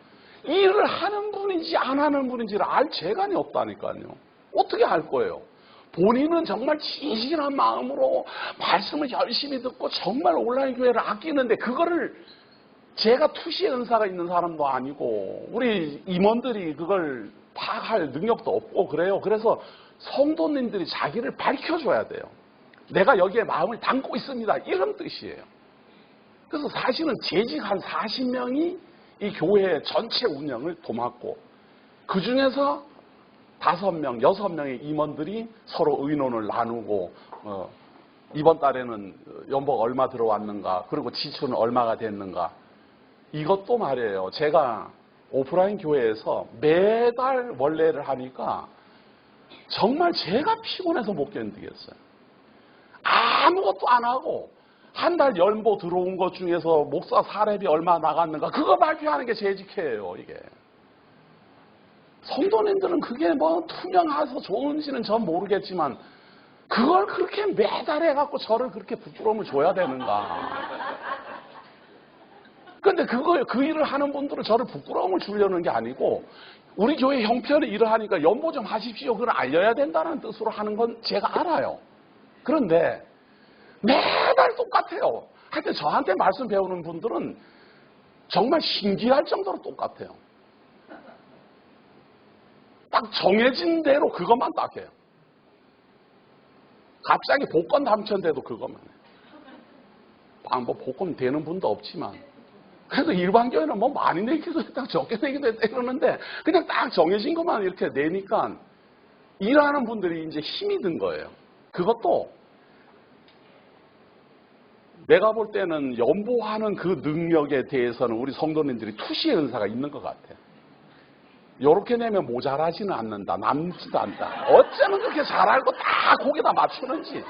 일을 하는 분인지 안 하는 분인지를 알 재간이 없다니까요. 어떻게 알 거예요? 본인은 정말 진실한 마음으로 말씀을 열심히 듣고 정말 온라인 교회를 아끼는데 그거를 제가 투시의 은사가 있는 사람도 아니고 우리 임원들이 그걸 파악할 능력도 없고 그래요. 그래서 성도님들이 자기를 밝혀줘야 돼요. 내가 여기에 마음을 담고 있습니다. 이런 뜻이에요. 그래서 사실은 재직 한 40명이 이 교회 전체 운영을 도맡고 그 중에서 5명, 6명의 임원들이 서로 의논을 나누고 이번 달에는 연봉 얼마 들어왔는가 그리고 지출은 얼마가 됐는가 이것도 말이에요. 제가 오프라인 교회에서 매달 원래를 하니까 정말 제가 피곤해서 못 견디겠어요. 아무것도 안 하고 한 달 연보 들어온 것 중에서 목사 사례비 얼마 나갔는가 그거 발표하는 게 재직회예요. 이게. 성도님들은 그게 뭐 투명해서 좋은지는 전 모르겠지만 그걸 그렇게 매달 해갖고 저를 그렇게 부끄러움을 줘야 되는가. 근데 그 일을 하는 분들은 저를 부끄러움을 주려는 게 아니고 우리 교회 형편의 일을 하니까 연보 좀 하십시오. 그걸 알려야 된다는 뜻으로 하는 건 제가 알아요. 그런데 매달 똑같아요. 하여튼 저한테 말씀 배우는 분들은 정말 신기할 정도로 똑같아요. 딱 정해진 대로 그것만 딱 해요. 갑자기 복권 당첨돼도 그것만 해요. 뭐 복권 되는 분도 없지만 그래도 일반 교회는 뭐 많이 내기도 했다 적게 내기도 했다 이러는데 그냥 딱 정해진 것만 이렇게 내니까 일하는 분들이 이제 힘이 든 거예요. 그것도 내가 볼 때는 연보하는 그 능력에 대해서는 우리 성도님들이 투시의 은사가 있는 것 같아요. 요렇게 내면 모자라지는 않는다. 남지도 않다. 어쩌면 그렇게 잘 알고 다 거기다 맞추는지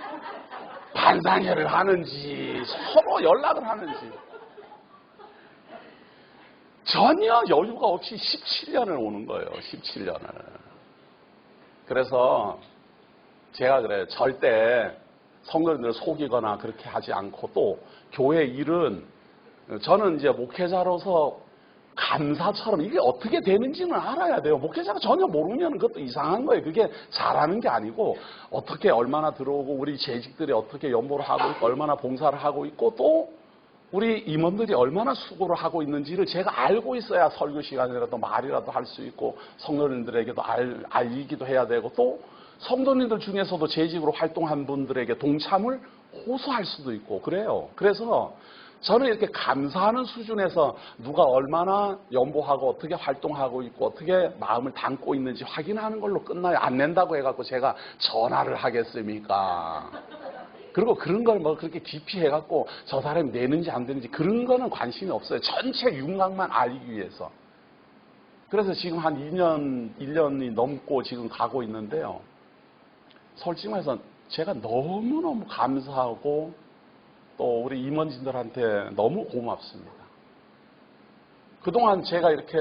반상회를 하는지 서로 연락을 하는지 전혀 여유가 없이 17년을 오는 거예요. 17년을. 그래서 제가 그래요. 절대 성도님들을 속이거나 그렇게 하지 않고 또 교회 일은 저는 이제 목회자로서 감사처럼 이게 어떻게 되는지는 알아야 돼요. 목회자가 전혀 모르면 그것도 이상한 거예요. 그게 잘하는 게 아니고 어떻게 얼마나 들어오고 우리 재직들이 어떻게 연보를 하고 있고 얼마나 봉사를 하고 있고 또 우리 임원들이 얼마나 수고를 하고 있는지를 제가 알고 있어야 설교 시간이라도 말이라도 할 수 있고 성도님들에게도 알리기도 해야 되고 또 성도님들 중에서도 재직으로 활동한 분들에게 동참을 호소할 수도 있고 그래요. 그래서 저는 이렇게 감사하는 수준에서 누가 얼마나 연보하고 어떻게 활동하고 있고 어떻게 마음을 담고 있는지 확인하는 걸로 끝나요. 안 낸다고 해갖고 제가 전화를 하겠습니까? 그리고 그런 걸 뭐 그렇게 깊이 해갖고 저 사람이 내는지 안 되는지 그런 거는 관심이 없어요. 전체 윤곽만 알기 위해서. 그래서 지금 한 1년이 넘고 지금 가고 있는데요. 솔직히 말해서 제가 너무너무 감사하고 또 우리 임원진들한테 너무 고맙습니다. 그동안 제가 이렇게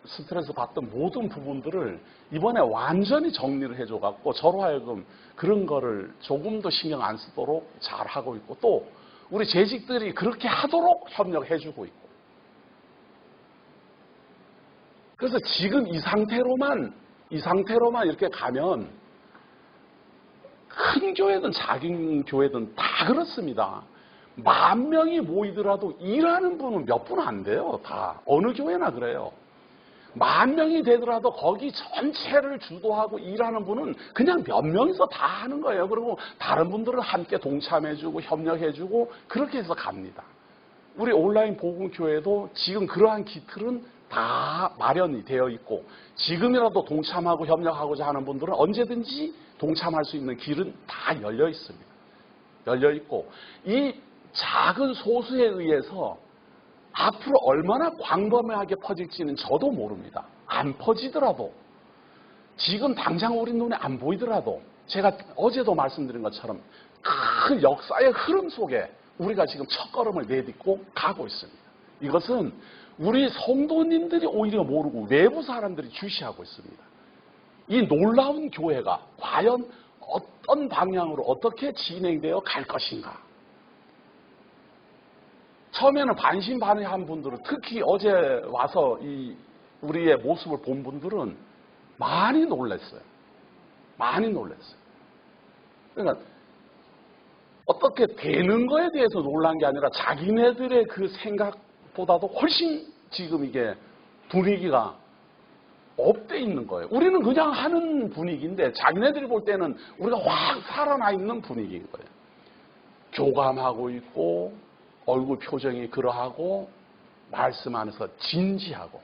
스트레스 받던 모든 부분들을 이번에 완전히 정리를 해줘갖고 저로 하여금 그런 거를 조금도 신경 안 쓰도록 잘하고 있고 또 우리 재직들이 그렇게 하도록 협력해주고 있고 그래서 지금 이 상태로만 이렇게 가면 큰 교회든 작은 교회든 다 그렇습니다. 10,000명이 모이더라도 일하는 분은 몇 분 안 돼요. 다. 어느 교회나 그래요. 10,000명이 되더라도 거기 전체를 주도하고 일하는 분은 그냥 몇 명이서 다 하는 거예요. 그리고 다른 분들은 함께 동참해주고 협력해주고 그렇게 해서 갑니다. 우리 온라인 복음교회도 지금 그러한 기틀은 다 마련이 되어 있고 지금이라도 동참하고 협력하고자 하는 분들은 언제든지 동참할 수 있는 길은 다 열려 있습니다. 열려 있고 이 작은 소수에 의해서 앞으로 얼마나 광범위하게 퍼질지는 저도 모릅니다. 안 퍼지더라도 지금 당장 우리 눈에 안 보이더라도 제가 어제도 말씀드린 것처럼 큰 역사의 흐름 속에 우리가 지금 첫걸음을 내딛고 가고 있습니다. 이것은 우리 성도님들이 오히려 모르고 외부 사람들이 주시하고 있습니다. 이 놀라운 교회가 과연 어떤 방향으로 어떻게 진행되어 갈 것인가. 처음에는 반신반의한 분들은 특히 어제 와서 우리의 모습을 본 분들은 많이 놀랐어요. 많이 놀랐어요. 그러니까 어떻게 되는 거에 대해서 놀란 게 아니라 자기네들의 그 생각보다도 훨씬 지금 이게 분위기가 업돼 있는 거예요. 우리는 그냥 하는 분위기인데 자기네들이 볼 때는 우리가 확 살아나 있는 분위기인 거예요. 교감하고 있고 얼굴 표정이 그러하고 말씀 안에서 진지하고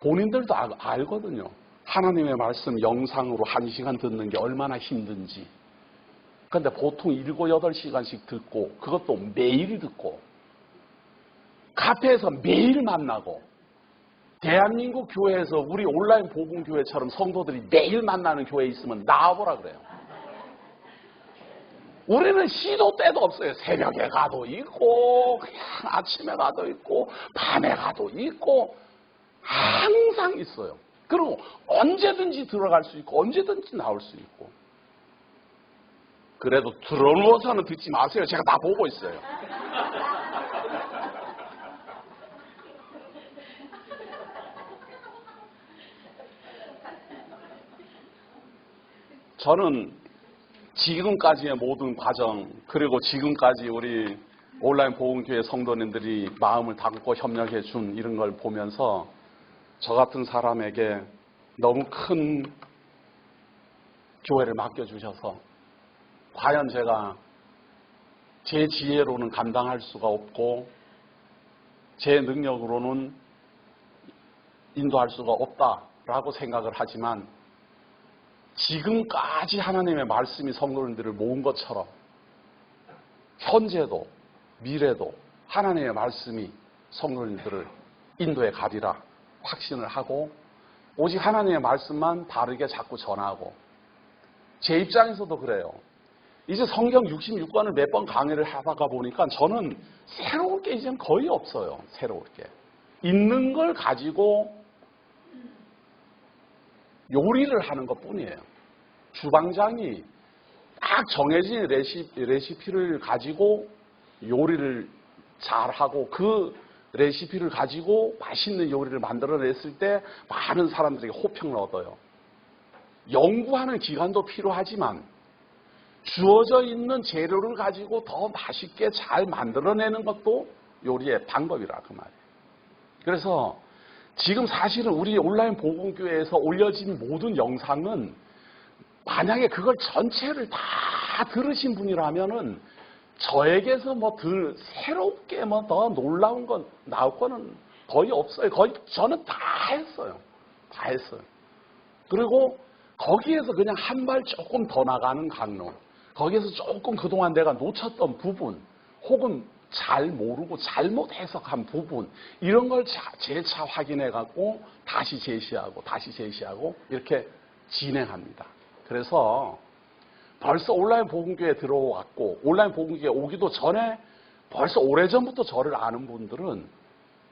본인들도 알거든요. 하나님의 말씀 영상으로 1시간 듣는 게 얼마나 힘든지. 그런데 보통 7, 8시간씩 듣고 그것도 매일 듣고 카페에서 매일 만나고 대한민국 교회에서 우리 온라인 복음교회처럼 성도들이 매일 만나는 교회에 있으면 나와보라 그래요. 우리는 시도 때도 없어요. 새벽에 가도 있고 그냥 아침에 가도 있고 밤에 가도 있고 항상 있어요. 그리고 언제든지 들어갈 수 있고 언제든지 나올 수 있고. 그래도 들어누워서는 듣지 마세요. 제가 다 보고 있어요. 저는 지금까지의 모든 과정 그리고 지금까지 우리 온라인 복음교회 성도님들이 마음을 담고 협력해 준 이런 걸 보면서 저 같은 사람에게 너무 큰 교회를 맡겨주셔서 과연 제가 제 지혜로는 감당할 수가 없고 제 능력으로는 인도할 수가 없다라고 생각을 하지만 지금까지 하나님의 말씀이 성도님들을 모은 것처럼 현재도 미래도 하나님의 말씀이 성도님들을 인도에 가리라 확신을 하고 오직 하나님의 말씀만 바르게 자꾸 전하고 제 입장에서도 그래요. 이제 성경 66권을 몇 번 강의를 하다가 보니까 저는 새로울 게 이제는 거의 없어요. 새로울 게. 있는 걸 가지고 요리를 하는 것뿐이에요. 주방장이 딱 정해진 레시피를 가지고 요리를 잘하고 그 레시피를 가지고 맛있는 요리를 만들어냈을 때 많은 사람들에게 호평을 얻어요. 연구하는 기간도 필요하지만 주어져 있는 재료를 가지고 더 맛있게 잘 만들어내는 것도 요리의 방법이라 그 말이에요. 그래서 지금 사실은 우리 온라인 복음교회에서 올려진 모든 영상은 만약에 그걸 전체를 다 들으신 분이라면은 저에게서 뭐 새롭게 뭐 더 놀라운 건 나올 거는 거의 없어요. 거의 저는 다 했어요. 다 했어요. 그리고 거기에서 그냥 한 발 조금 더 나가는 강로. 거기에서 조금 그동안 내가 놓쳤던 부분 혹은 잘 모르고 잘못 해석한 부분 이런 걸 재차 확인해 갖고 다시 제시하고 이렇게 진행합니다. 그래서 벌써 온라인 복음교회에 들어왔고 온라인 복음교회에 오기도 전에 벌써 오래전부터 저를 아는 분들은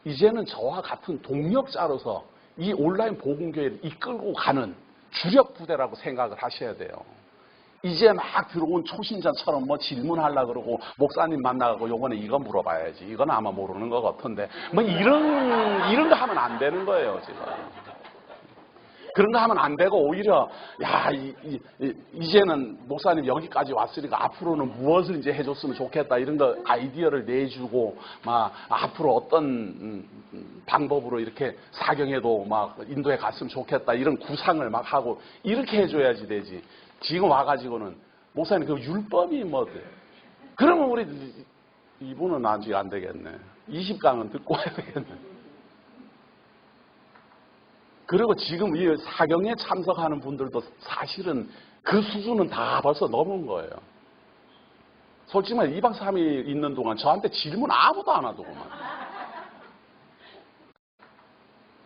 이제는 저와 같은 동력자로서 이 온라인 복음교회를 이끌고 가는 주력 부대라고 생각을 하셔야 돼요. 이제 막 들어온 초신자처럼 뭐 질문하려고 그러고 목사님 만나고 요번에 이거 물어봐야지. 이건 아마 모르는 것 같은데 뭐 이런 거 하면 안 되는 거예요, 지금. 그런 거 하면 안 되고 오히려 이제는 목사님 여기까지 왔으니까 앞으로는 무엇을 이제 해줬으면 좋겠다 이런 거 아이디어를 내주고 막 앞으로 어떤 방법으로 이렇게 사경에도 막 인도에 갔으면 좋겠다 이런 구상을 막 하고 이렇게 해줘야지 되지. 지금 와가지고는 목사님 그 율법이 뭐 그러면 우리 이분은 아직 안 되겠네. 20강은 듣고 와야 되겠네. 그리고 지금 이 사경에 참석하는 분들도 사실은 그 수준은 다 벌써 넘은 거예요. 솔직히 말해 2박 3일 있는 동안 저한테 질문 아무도 안 하더구만.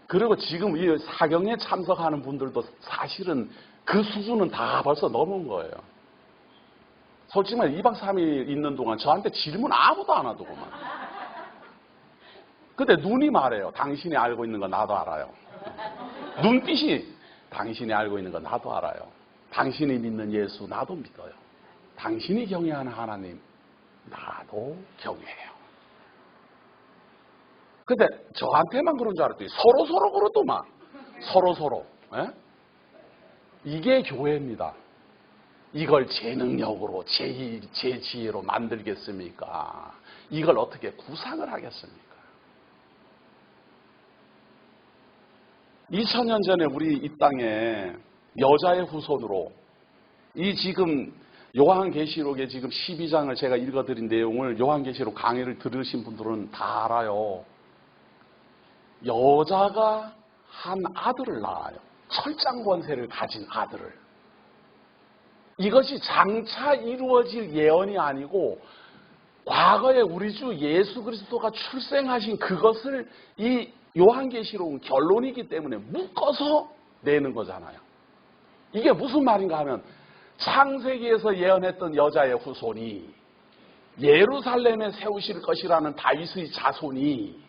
그리고 지금 이 사경에 참석하는 분들도 사실은 그 수준은 다 벌써 넘은 거예요. 솔직히 말해 2박 3일 있는 동안 저한테 질문 아무도 안 하더구만. 근데 눈이 말해요. 당신이 알고 있는 거 나도 알아요. 눈빛이 당신이 알고 있는 거 나도 알아요. 당신이 믿는 예수 나도 믿어요. 당신이 경외하는 하나님 나도 경외해요. 근데 저한테만 그런 줄 알았더니 서로 그러더만. 서로. 예? 이게 교회입니다. 이걸 제 능력으로 제 지혜로 만들겠습니까? 이걸 어떻게 구상을 하겠습니까? 2000년 전에 우리 이 땅에 여자의 후손으로 이 지금 요한계시록의 지금 12장을 제가 읽어드린 내용을 요한계시록 강의를 들으신 분들은 다 알아요. 여자가 한 아들을 낳아요. 철장 권세를 가진 아들을. 이것이 장차 이루어질 예언이 아니고 과거에 우리 주 예수 그리스도가 출생하신 그것을 이 요한계시록은 결론이기 때문에 묶어서 내는 거잖아요. 이게 무슨 말인가 하면 창세기에서 예언했던 여자의 후손이 예루살렘에 세우실 것이라는 다윗의 자손이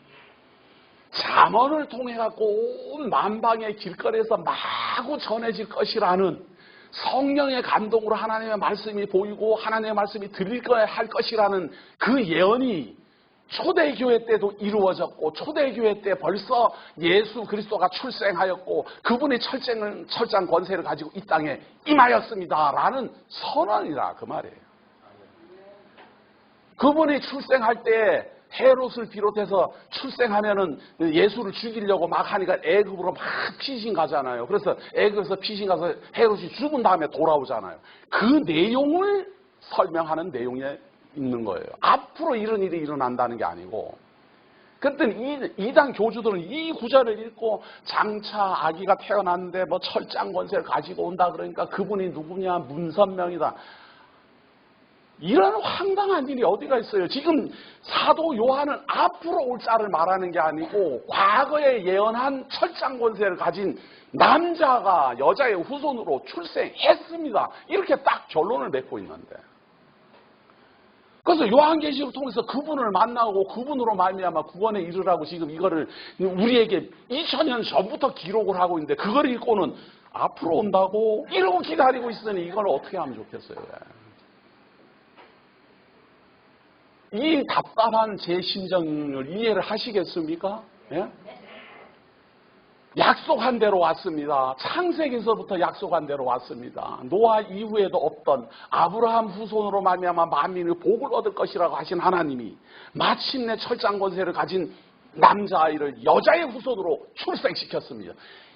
잠언을 통해 갖고 온 만방의 길거리에서 마구 전해질 것이라는 성령의 감동으로 하나님의 말씀이 보이고 하나님의 말씀이 들릴 거야 할 것이라는 그 예언이 초대교회 때도 이루어졌고 초대교회 때 벌써 예수 그리스도가 출생하였고 그분이 철장 권세를 가지고 이 땅에 임하였습니다라는 선언이라 그 말이에요. 그분이 출생할 때 헤롯을 비롯해서 출생하면은 예수를 죽이려고 막 하니까 애굽으로 막 피신 가잖아요. 그래서 애굽에서 피신 가서 헤롯이 죽은 다음에 돌아오잖아요. 그 내용을 설명하는 내용에 있는 거예요. 앞으로 이런 일이 일어난다는 게 아니고. 그랬더니 이단 교주들은 이 구절을 읽고 장차 아기가 태어났는데 뭐 철장 권세를 가지고 온다 그러니까 그분이 누구냐 문선명이다. 이런 황당한 일이 어디가 있어요. 지금 사도 요한은 앞으로 올 자를 말하는 게 아니고 과거에 예언한 철장 권세를 가진 남자가 여자의 후손으로 출생했습니다. 이렇게 딱 결론을 맺고 있는데. 그래서 요한계시록을 통해서 그분을 만나고 그분으로 말미암아 구원에 이르라고 지금 이거를 우리에게 2000년 전부터 기록을 하고 있는데 그걸 읽고는 앞으로 온다고 이러고 기다리고 있으니 이걸 어떻게 하면 좋겠어요. 이 답답한 제 심정을 이해를 하시겠습니까? 예? 약속한 대로 왔습니다. 창세기에서부터 약속한 대로 왔습니다. 노아 이후에도 없던 아브라함 후손으로 말미암아 만민의 복을 얻을 것이라고 하신 하나님이 마침내 철장 권세를 가진 남자아이를 여자의 후손으로 출생시켰습니다.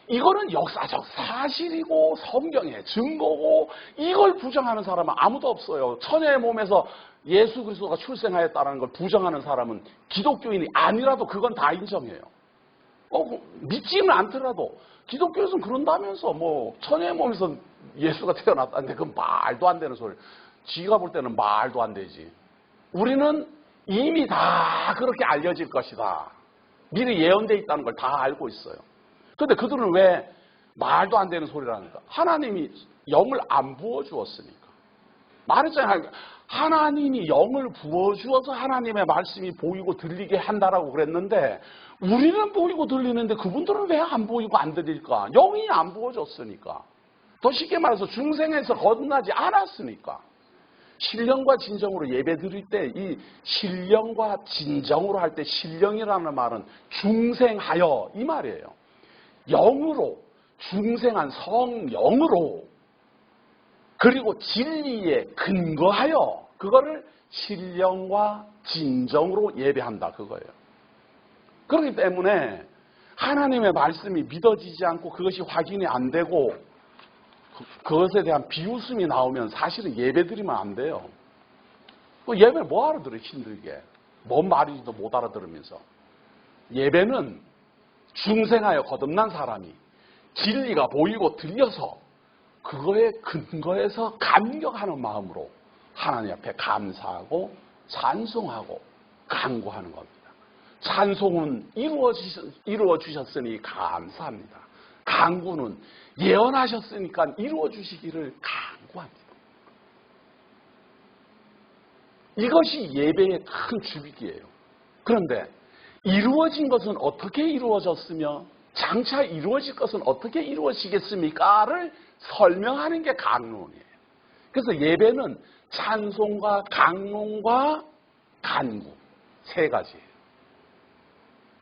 이거는 역사적 사실이고 성경의 증거고 이걸 부정하는 사람은 아무도 없어요. 처녀의 몸에서 예수 그리스도가 출생하였다는 걸 부정하는 사람은 기독교인이 아니라도 그건 다 인정해요. 믿지는 않더라도 기독교에서는 그런다면서 뭐 처녀의 몸에서 예수가 태어났다는데 그건 말도 안 되는 소리. 지가 볼 때는 말도 안 되지. 우리는 이미 다 그렇게 알려질 것이다. 미리 예언되어 있다는 걸 다 알고 있어요. 그런데 그들은 왜 말도 안 되는 소리를 하니까? 하나님이 영을 안 부어주었으니까. 말했잖아요. 하나님이 영을 부어주어서 하나님의 말씀이 보이고 들리게 한다라고 그랬는데 우리는 보이고 들리는데 그분들은 왜 안 보이고 안 들릴까? 영이 안 부어줬으니까. 더 쉽게 말해서 중생에서 거듭나지 않았으니까. 신령과 진정으로 예배 드릴 때 이 신령과 진정으로 할 때 신령이라는 말은 중생하여 이 말이에요. 영으로 중생한 성령으로 그리고 진리에 근거하여 그거를 신령과 진정으로 예배한다 그거예요. 그렇기 때문에 하나님의 말씀이 믿어지지 않고 그것이 확인이 안 되고 그것에 대한 비웃음이 나오면 사실은 예배 드리면 안 돼요. 그 예배 뭐 알아들어 힘들게. 뭔 말인지도 못 알아들으면서. 예배는 중생하여 거듭난 사람이 진리가 보이고 들려서 그거에 근거해서 감격하는 마음으로 하나님 앞에 감사하고 찬송하고 간구하는 겁니다. 찬송은 이루어 주셨으니 감사합니다. 간구는 예언하셨으니까 이루어 주시기를 간구합니다. 이것이 예배의 큰 주빅이에요. 그런데 이루어진 것은 어떻게 이루어졌으며 장차 이루어질 것은 어떻게 이루어지겠습니까?를 설명하는 게 강론이에요. 그래서 예배는 찬송과 강론과 간구 세 가지예요.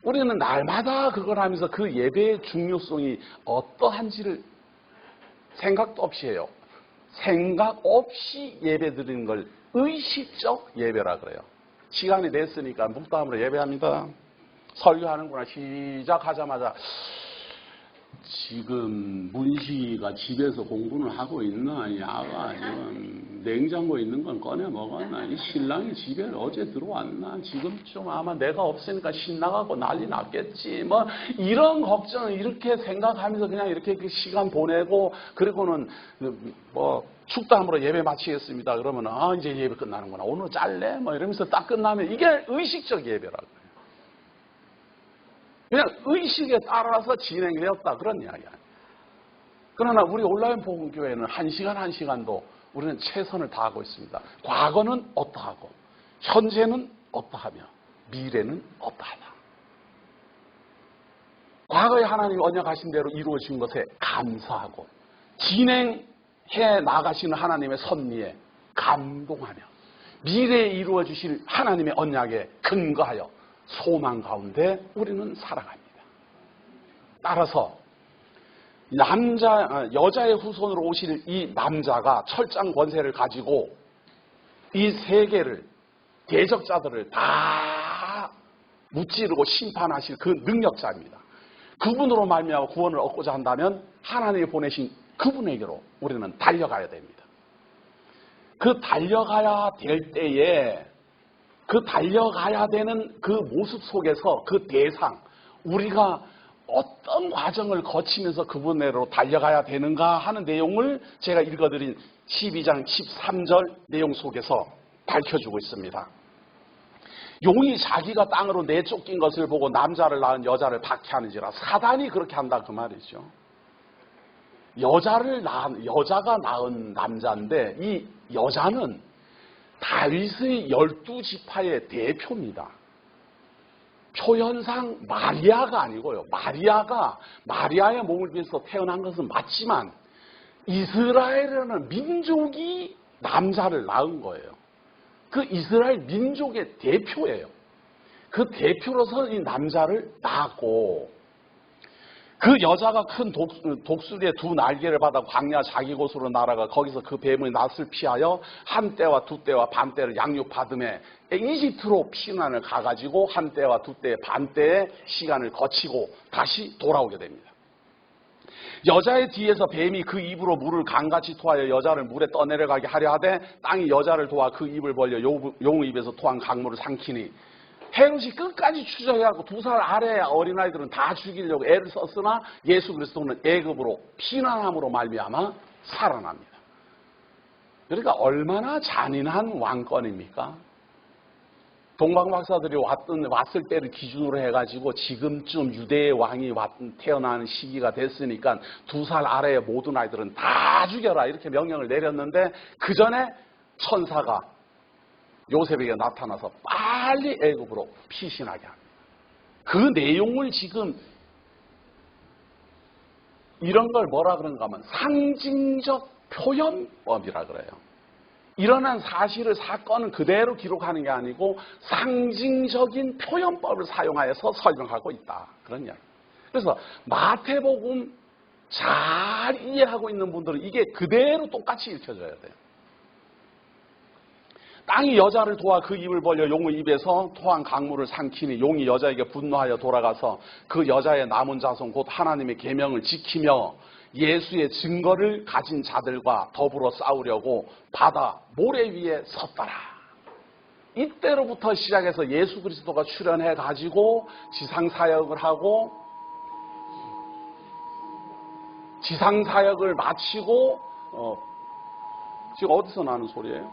우리는 날마다 그걸 하면서 그 예배의 중요성이 어떠한지를 생각도 없이 해요. 생각 없이 예배 드리는 걸 의식적 예배라 그래요. 시간이 됐으니까 묵담으로 예배합니다. 설교하는구나. 시작하자마자 지금 문식이가 집에서 공부는 하고 있나? 야가 지금 냉장고에 있는 건 꺼내 먹었나? 이 신랑이 집에 어제 들어왔나? 지금쯤 아마 내가 없으니까 신나가고 난리 났겠지. 뭐 이런 걱정을 이렇게 생각하면서 그냥 이렇게 그 시간 보내고 그리고는 뭐 축담으로 예배 마치겠습니다. 그러면 이제 예배 끝나는구나. 오늘 짤래? 뭐 이러면서 딱 끝나면 이게 의식적 예배라고요. 그냥 의식에 따라서 진행되었다 그런 이야기 아니에요. 그러나 우리 온라인 복음교회는 1시간 1시간도 우리는 최선을 다하고 있습니다. 과거는 어떠하고 현재는 어떠하며 미래는 어떠하다. 과거에 하나님이 언약하신 대로 이루어진 것에 감사하고 진행해 나가시는 하나님의 섭리에 감동하며 미래에 이루어 주실 하나님의 언약에 근거하여 소망 가운데 우리는 살아갑니다. 따라서 여자의 후손으로 오실 이 남자가 철장 권세를 가지고 이 세계를 대적자들을 다 무찌르고 심판하실 그 능력자입니다. 그분으로 말미암아 구원을 얻고자 한다면 하나님이 보내신 그분에게로 우리는 달려가야 됩니다. 그 달려가야 될 때에 그 달려가야 되는 그 모습 속에서 그 대상, 우리가 어떤 과정을 거치면서 그분으로 달려가야 되는가 하는 내용을 제가 읽어드린 12장 13절 내용 속에서 밝혀주고 있습니다. 용이 자기가 땅으로 내쫓긴 것을 보고 남자를 낳은 여자를 박해하는지라. 사단이 그렇게 한다 그 말이죠. 여자가 낳은 남자인데 이 여자는 다윗의 12지파의 대표입니다. 표현상 마리아가 아니고요. 마리아의 몸을 위해서 태어난 것은 맞지만 이스라엘이라는 민족이 남자를 낳은 거예요. 그 이스라엘 민족의 대표예요. 그 대표로서 이 남자를 낳았고 그 여자가 큰 독수리의 두 날개를 받아 광야 자기 곳으로 날아가 거기서 그 뱀의 낯을 피하여 한 때와 두 때와 반 때를 양육받음에 이집트로 피난을 가가지고 한 때와 두 때 반 때의 시간을 거치고 다시 돌아오게 됩니다. 여자의 뒤에서 뱀이 그 입으로 물을 강같이 토하여 여자를 물에 떠내려가게 하려 하되 땅이 여자를 도와 그 입을 벌려 용의 입에서 토한 강물을 삼키니 헤롯이 끝까지 추적해갖고 2살 아래 어린아이들은 다 죽이려고 애를 썼으나 예수 그리스도는 애굽으로 피난함으로 말미암아 살아납니다. 그러니까 얼마나 잔인한 왕권입니까? 동방 박사들이 왔을 때를 기준으로 해가지고 지금쯤 유대의 왕이 태어나는 시기가 됐으니까 2살 아래의 모든 아이들은 다 죽여라 이렇게 명령을 내렸는데 그 전에 천사가 요셉에게 나타나서 빨리 애굽으로 피신하게 합니다. 그 내용을 지금 이런 걸 뭐라 그런가 하면 상징적 표현법이라 그래요. 일어난 사실을 사건은 그대로 기록하는 게 아니고 상징적인 표현법을 사용하여서 설명하고 있다. 그런 이야기. 그래서 마태복음 잘 이해하고 있는 분들은 이게 그대로 똑같이 읽혀져야 돼요. 땅이 여자를 도와 그 입을 벌려 용의 입에서 토한 강물을 삼키니 용이 여자에게 분노하여 돌아가서 그 여자의 남은 자손 곧 하나님의 계명을 지키며 예수의 증거를 가진 자들과 더불어 싸우려고 바다 모래 위에 섰더라. 이때로부터 시작해서 예수 그리스도가 출현해 가지고 지상 사역을 하고 지상 사역을 마치고 지금 어디서 나는 소리예요?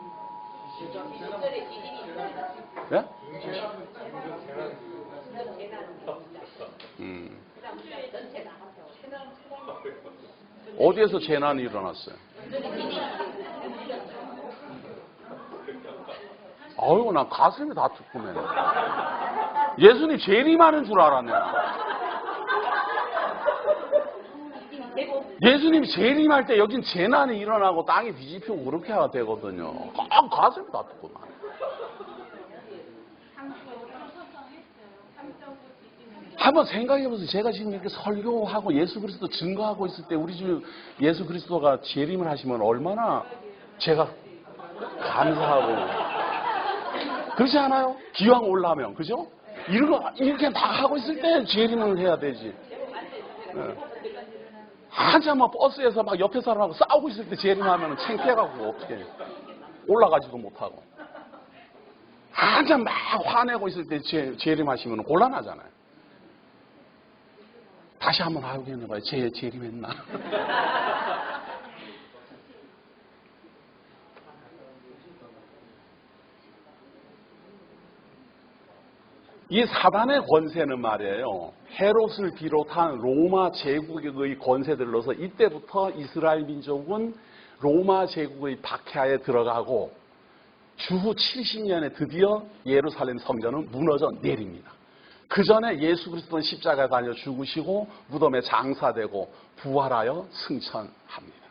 예? 어디에서 재난이 일어났어요? 아유, 난 가슴이 다 두껍네. 예수님 재림하는 줄 알았네. 예수님 재림할 때 여긴 재난이 일어나고 땅이 뒤집히고 그렇게 해야 되거든요. 가슴이 다 두껍네. 한번 생각해보세요. 제가 지금 이렇게 설교하고 예수 그리스도 증거하고 있을 때 우리 주 예수 그리스도가 재림을 하시면 얼마나 제가 감사하고 그렇지 않아요? 기왕 올라면 그죠? 이런 거 이렇게 다 하고 있을 때 재림을 해야 되지. 네. 한참 막 버스에서 막 옆에 사람하고 싸우고 있을 때 재림하면 창피해갖고 어떻게 올라가지도 못하고 한참 막 화내고 있을 때 재림하시면 곤란하잖아요. 다시 한번 확인해봐요. 재림했나? 이 사단의 권세는 말이에요. 헤롯을 비롯한 로마 제국의 권세들로서 이때부터 이스라엘 민족은 로마 제국의 박해하에 들어가고 주후 70년에 드디어 예루살렘 성전은 무너져 내립니다. 그 전에 예수 그리스도는 십자가에 달려 죽으시고 무덤에 장사되고 부활하여 승천합니다.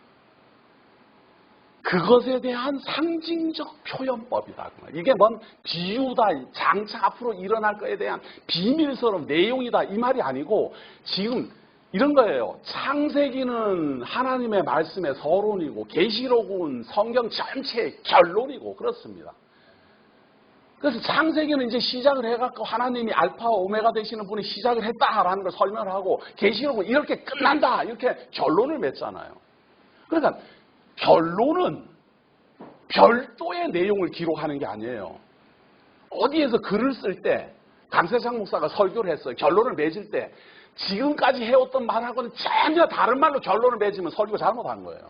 그것에 대한 상징적 표현법이다. 이게 뭔 비유다, 장차 앞으로 일어날 것에 대한 비밀스러운 내용이다 이 말이 아니고 지금 이런 거예요. 창세기는 하나님의 말씀의 서론이고 계시록은 성경 전체의 결론이고 그렇습니다. 그래서 창세기는 이제 시작을 해갖고 하나님이 알파와 오메가 되시는 분이 시작을 했다라는 걸 설명을 하고 계시록은 이렇게 끝난다 이렇게 결론을 맺잖아요. 그러니까 결론은 별도의 내용을 기록하는 게 아니에요. 어디에서 글을 쓸 때 강세장 목사가 설교를 했어요. 결론을 맺을 때 지금까지 해왔던 말하고는 전혀 다른 말로 결론을 맺으면 설교가 잘못한 거예요.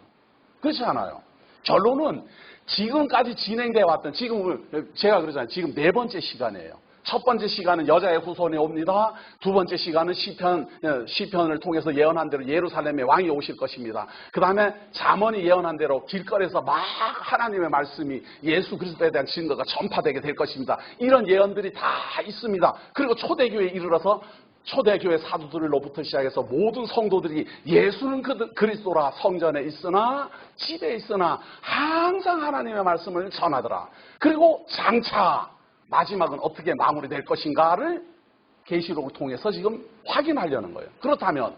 그렇지 않아요. 결론은 지금까지 진행되어 왔던 지금 제가 그러잖아요. 지금 4번째 시간이에요. 첫 번째 시간은 여자의 후손이 옵니다. 두 번째 시간은 시편을 통해서 예언한 대로 예루살렘에 왕이 오실 것입니다. 그 다음에 잠언이 예언한 대로 길거리에서 막 하나님의 말씀이 예수 그리스도에 대한 증거가 전파되게 될 것입니다. 이런 예언들이 다 있습니다. 그리고 초대교회에 이르러서 초대교회 사도들로부터 시작해서 모든 성도들이 예수는 그리스도라 성전에 있으나 집에 있으나 항상 하나님의 말씀을 전하더라. 그리고 장차 마지막은 어떻게 마무리될 것인가를 계시록을 통해서 지금 확인하려는 거예요. 그렇다면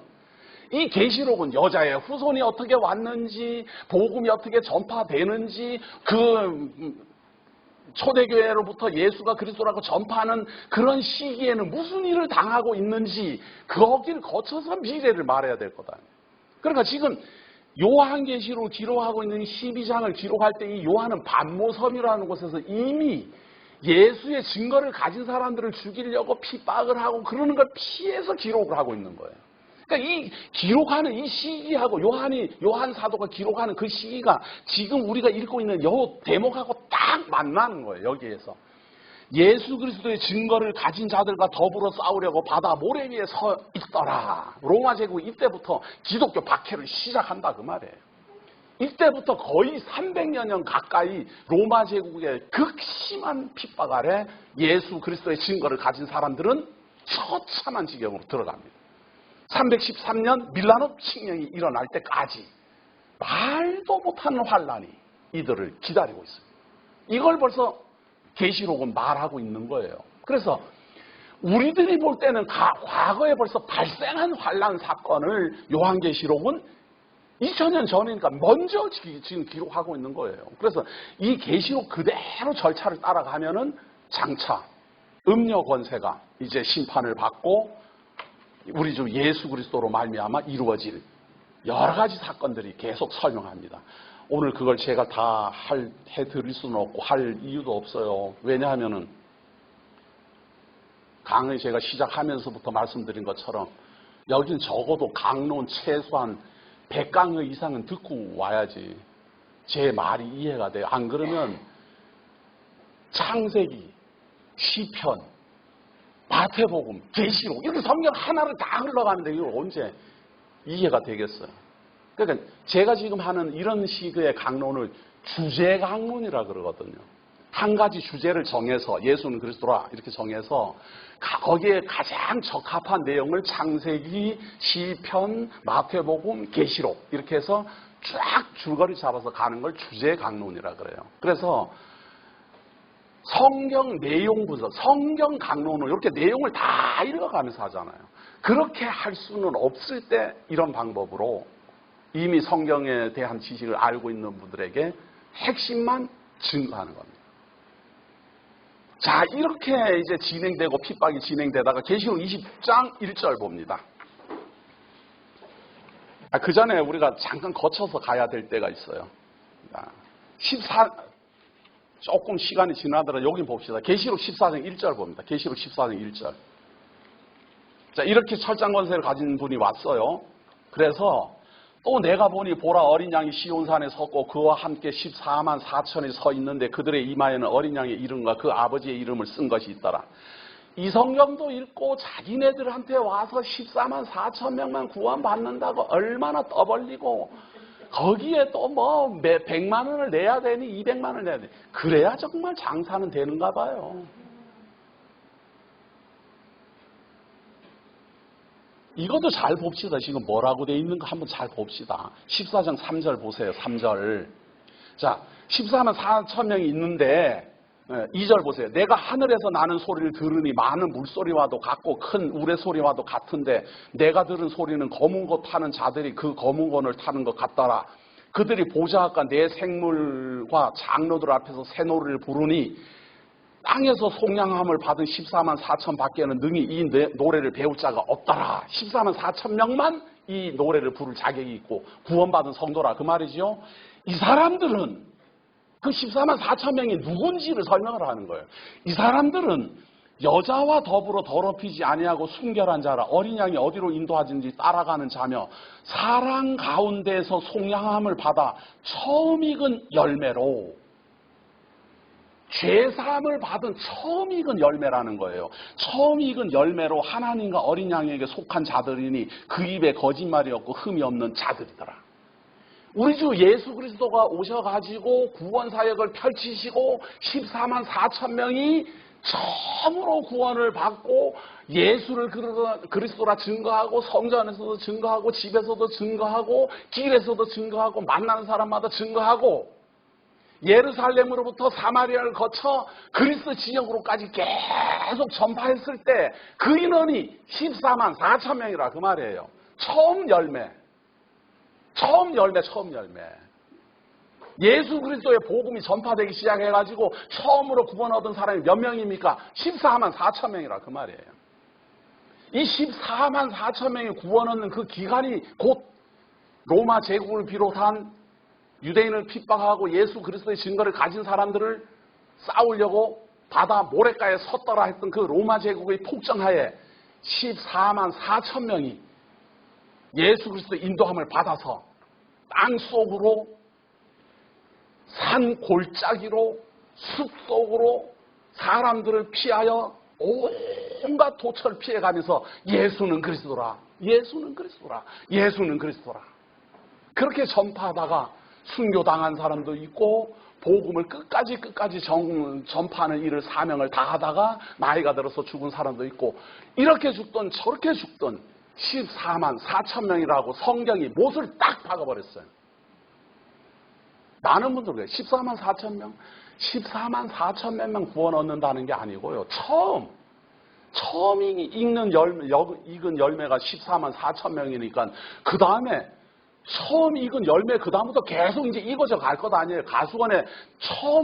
이 계시록은 여자의 후손이 어떻게 왔는지 복음이 어떻게 전파되는지 초대교회로부터 예수가 그리스도라고 전파하는 그런 시기에는 무슨 일을 당하고 있는지 거기를 거쳐서 미래를 말해야 될 거다. 그러니까 지금 요한계시록을 기록하고 있는 12장을 기록할 때 이 요한은 반모섬이라는 곳에서 이미 예수의 증거를 가진 사람들을 죽이려고 핍박을 하고 그러는 걸 피해서 기록을 하고 있는 거예요. 그러니까 이 기록하는 이 시기하고 요한 사도가 기록하는 그 시기가 지금 우리가 읽고 있는 요 대목하고 딱 만나는 거예요. 여기에서 예수 그리스도의 증거를 가진 자들과 더불어 싸우려고 바다 모래 위에 서 있더라. 로마 제국 이때부터 기독교 박해를 시작한다 그 말이에요. 이때부터 거의 300여 년 가까이 로마 제국의 극심한 핍박 아래 예수 그리스도의 증거를 가진 사람들은 처참한 지경으로 들어갑니다. 313년 밀라노 칙령이 일어날 때까지 말도 못하는 환란이 이들을 기다리고 있습니다. 이걸 벌써 계시록은 말하고 있는 거예요. 그래서 우리들이 볼 때는 과거에 벌써 발생한 환란 사건을 요한계시록은 2000년 전이니까 먼저 지금 기록하고 있는 거예요. 그래서 이 계시록 그대로 절차를 따라가면은 장차 음녀 권세가 이제 심판을 받고 우리 주 예수 그리스도로 말미암아 이루어질 여러 가지 사건들이 계속 설명합니다. 오늘 그걸 제가 다 해드릴 수는 없고 할 이유도 없어요. 왜냐하면은 강의 제가 시작하면서부터 말씀드린 것처럼 여긴 적어도 강론 최소한 100강의 이상은 듣고 와야지 제 말이 이해가 돼요. 안 그러면 창세기, 시편, 마태복음, 계시록 이렇게 성경 하나를 다 흘러가는데 이걸 언제 이해가 되겠어요? 그러니까 제가 지금 하는 이런 식의 강론을 주제 강론이라 그러거든요. 한 가지 주제를 정해서 예수는 그리스도라 이렇게 정해서 거기에 가장 적합한 내용을 창세기, 시편, 마태복음, 계시록 이렇게 해서 쫙 줄거리 잡아서 가는 걸 주제 강론이라 그래요. 그래서 성경 내용 분석, 성경 강론을 이렇게 내용을 다 읽어가면서 하잖아요. 그렇게 할 수는 없을 때 이런 방법으로 이미 성경에 대한 지식을 알고 있는 분들에게 핵심만 증거하는 겁니다. 자, 이렇게 이제 진행되고 핍박이 진행되다가 계시록 20장 1절 봅니다. 그 전에 우리가 잠깐 거쳐서 가야 될 때가 있어요. 조금 시간이 지나더라도 여기 봅시다. 계시록 14장 1절 봅니다. 계시록 14장 1절. 자, 이렇게 철장 권세를 가진 분이 왔어요. 그래서 또 내가 보니 보라 어린 양이 시온산에 섰고 그와 함께 14만 4천이 서 있는데 그들의 이마에는 어린 양의 이름과 그 아버지의 이름을 쓴 것이 있더라. 이 성경도 읽고 자기네들한테 와서 14만 4천 명만 구원받는다고 얼마나 떠벌리고 거기에 또 뭐 100만 원을 내야 되니 200만 원을 내야 되니 그래야 정말 장사는 되는가 봐요. 이것도 잘 봅시다. 지금 뭐라고 돼 있는가 한번 잘 봅시다. 14장 3절 보세요. 3절. 자, 14만 4천 명이 있는데 2절 보세요. 내가 하늘에서 나는 소리를 들으니 많은 물소리와도 같고 큰 우레소리와도 같은데 내가 들은 소리는 검은 것 타는 자들이 그 검은 것을 타는 것 같더라. 그들이 보좌관과 내 생물과 장로들 앞에서 새노래를 부르니 땅에서 속량함을 받은 14만 4천 밖에는 능히 이 노래를 배울 자가 없더라. 14만 4천 명만 이 노래를 부를 자격이 있고 구원받은 성도라 그 말이죠. 이 사람들은 그 14만 4천 명이 누군지를 설명을 하는 거예요. 이 사람들은 여자와 더불어 더럽히지 아니하고 순결한 자라 어린 양이 어디로 인도하든지 따라가는 자며 사랑 가운데서 속량함을 받아 처음 익은 열매로 죄사함을 받은 처음 익은 열매라는 거예요. 처음 익은 열매로 하나님과 어린 양에게 속한 자들이니 그 입에 거짓말이 없고 흠이 없는 자들이더라. 우리 주 예수 그리스도가 오셔가지고 구원 사역을 펼치시고 14만 4천 명이 처음으로 구원을 받고 예수를 그리스도라 증거하고 성전에서도 증거하고 집에서도 증거하고 길에서도 증거하고 만나는 사람마다 증거하고 예루살렘으로부터 사마리아를 거쳐 그리스 지역으로까지 계속 전파했을 때 그 인원이 14만 4천 명이라 그 말이에요. 처음 열매. 예수 그리스도의 복음이 전파되기 시작해가지고 처음으로 구원 얻은 사람이 몇 명입니까? 14만 4천 명이라 그 말이에요. 이 14만 4천 명이 구원 얻는 그 기간이 곧 로마 제국을 비롯한 유대인을 핍박하고 예수 그리스도의 증거를 가진 사람들을 싸우려고 바다 모래가에 섰더라 했던 그 로마 제국의 폭정하에 14만 4천 명이 예수 그리스도의 인도함을 받아서 땅속으로 산 골짜기로 숲속으로 사람들을 피하여 온갖 도처를 피해가면서 예수는 그리스도라, 예수는 그리스도라, 예수는 그리스도라 그렇게 전파하다가 순교당한 사람도 있고 복음을 끝까지 전파하는 일을 사명을 다하다가 나이가 들어서 죽은 사람도 있고 이렇게 죽던 저렇게 죽던 14만 4천 명이라고 성경이 못을 딱 박아버렸어요. 많은 분들 그래요. 14만 4천 명? 14만 4천 명만 구원 얻는다는 게 아니고요. 처음 익은 열매가 14만 4천 명이니까 그 다음에 처음 익은 열매 그 다음부터 계속 이제 익어져 갈 것 아니에요. 가수원에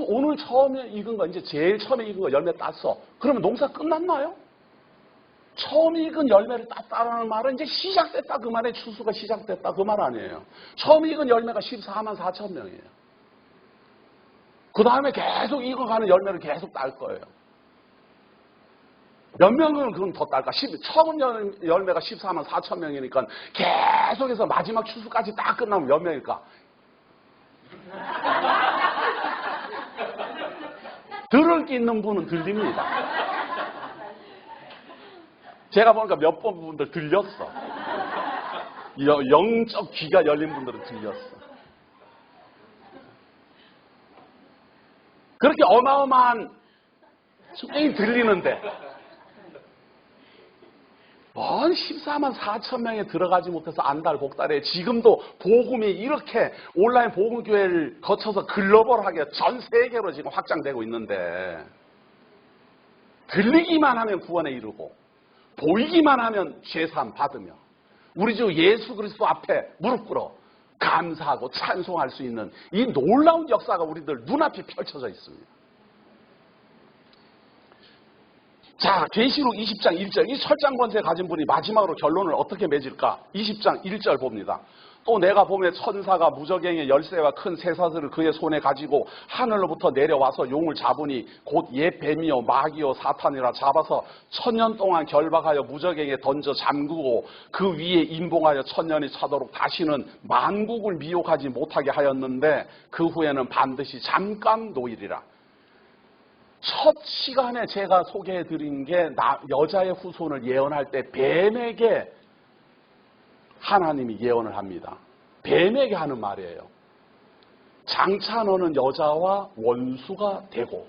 오늘 처음에 익은 거 이제 제일 처음에 익은 거 열매 땄어. 그러면 농사 끝났나요? 처음 익은 열매를 땄다라는 말은 이제 시작됐다 그 말에 추수가 시작됐다 그 말 아니에요. 처음 익은 열매가 14만 4천 명이에요. 그 다음에 계속 익어가는 열매를 계속 딸 거예요. 몇 명은 그건 더 딸까? 처음 열매가 14만 4천 명이니까 계속해서 마지막 추수까지 딱 끝나면 몇 명일까? 들을 게 있는 분은 들립니다. 제가 보니까 몇 번 분들 들렸어. 영적 귀가 열린 분들은 들렸어. 그렇게 어마어마한 수명이 들리는데 뭔 14만 4천 명에 들어가지 못해서 안달 복달해. 지금도 복음이 이렇게 온라인 복음교회를 거쳐서 글로벌하게 전 세계로 지금 확장되고 있는데 들리기만 하면 구원에 이르고 보이기만 하면 죄사함 받으며 우리 주 예수 그리스도 앞에 무릎 꿇어 감사하고 찬송할 수 있는 이 놀라운 역사가 우리들 눈앞에 펼쳐져 있습니다. 자, 계시록 20장 1절. 이 철장 권세 가진 분이 마지막으로 결론을 어떻게 맺을까? 20장 1절 봅니다. 또 내가 보매 천사가 무저갱의 열쇠와 큰 쇠사슬을 그의 손에 가지고 하늘로부터 내려와서 용을 잡으니 곧 옛 뱀이요 마귀요 사탄이라 잡아서 1000년 동안 결박하여 무저갱에 던져 잠그고 그 위에 임봉하여 1000년이 차도록 다시는 만국을 미혹하지 못하게 하였는데 그 후에는 반드시 잠깐 노일이라. 첫 시간에 제가 소개해드린 게 여자의 후손을 예언할 때 뱀에게 하나님이 예언을 합니다. 뱀에게 하는 말이에요. 장차 너는 여자와 원수가 되고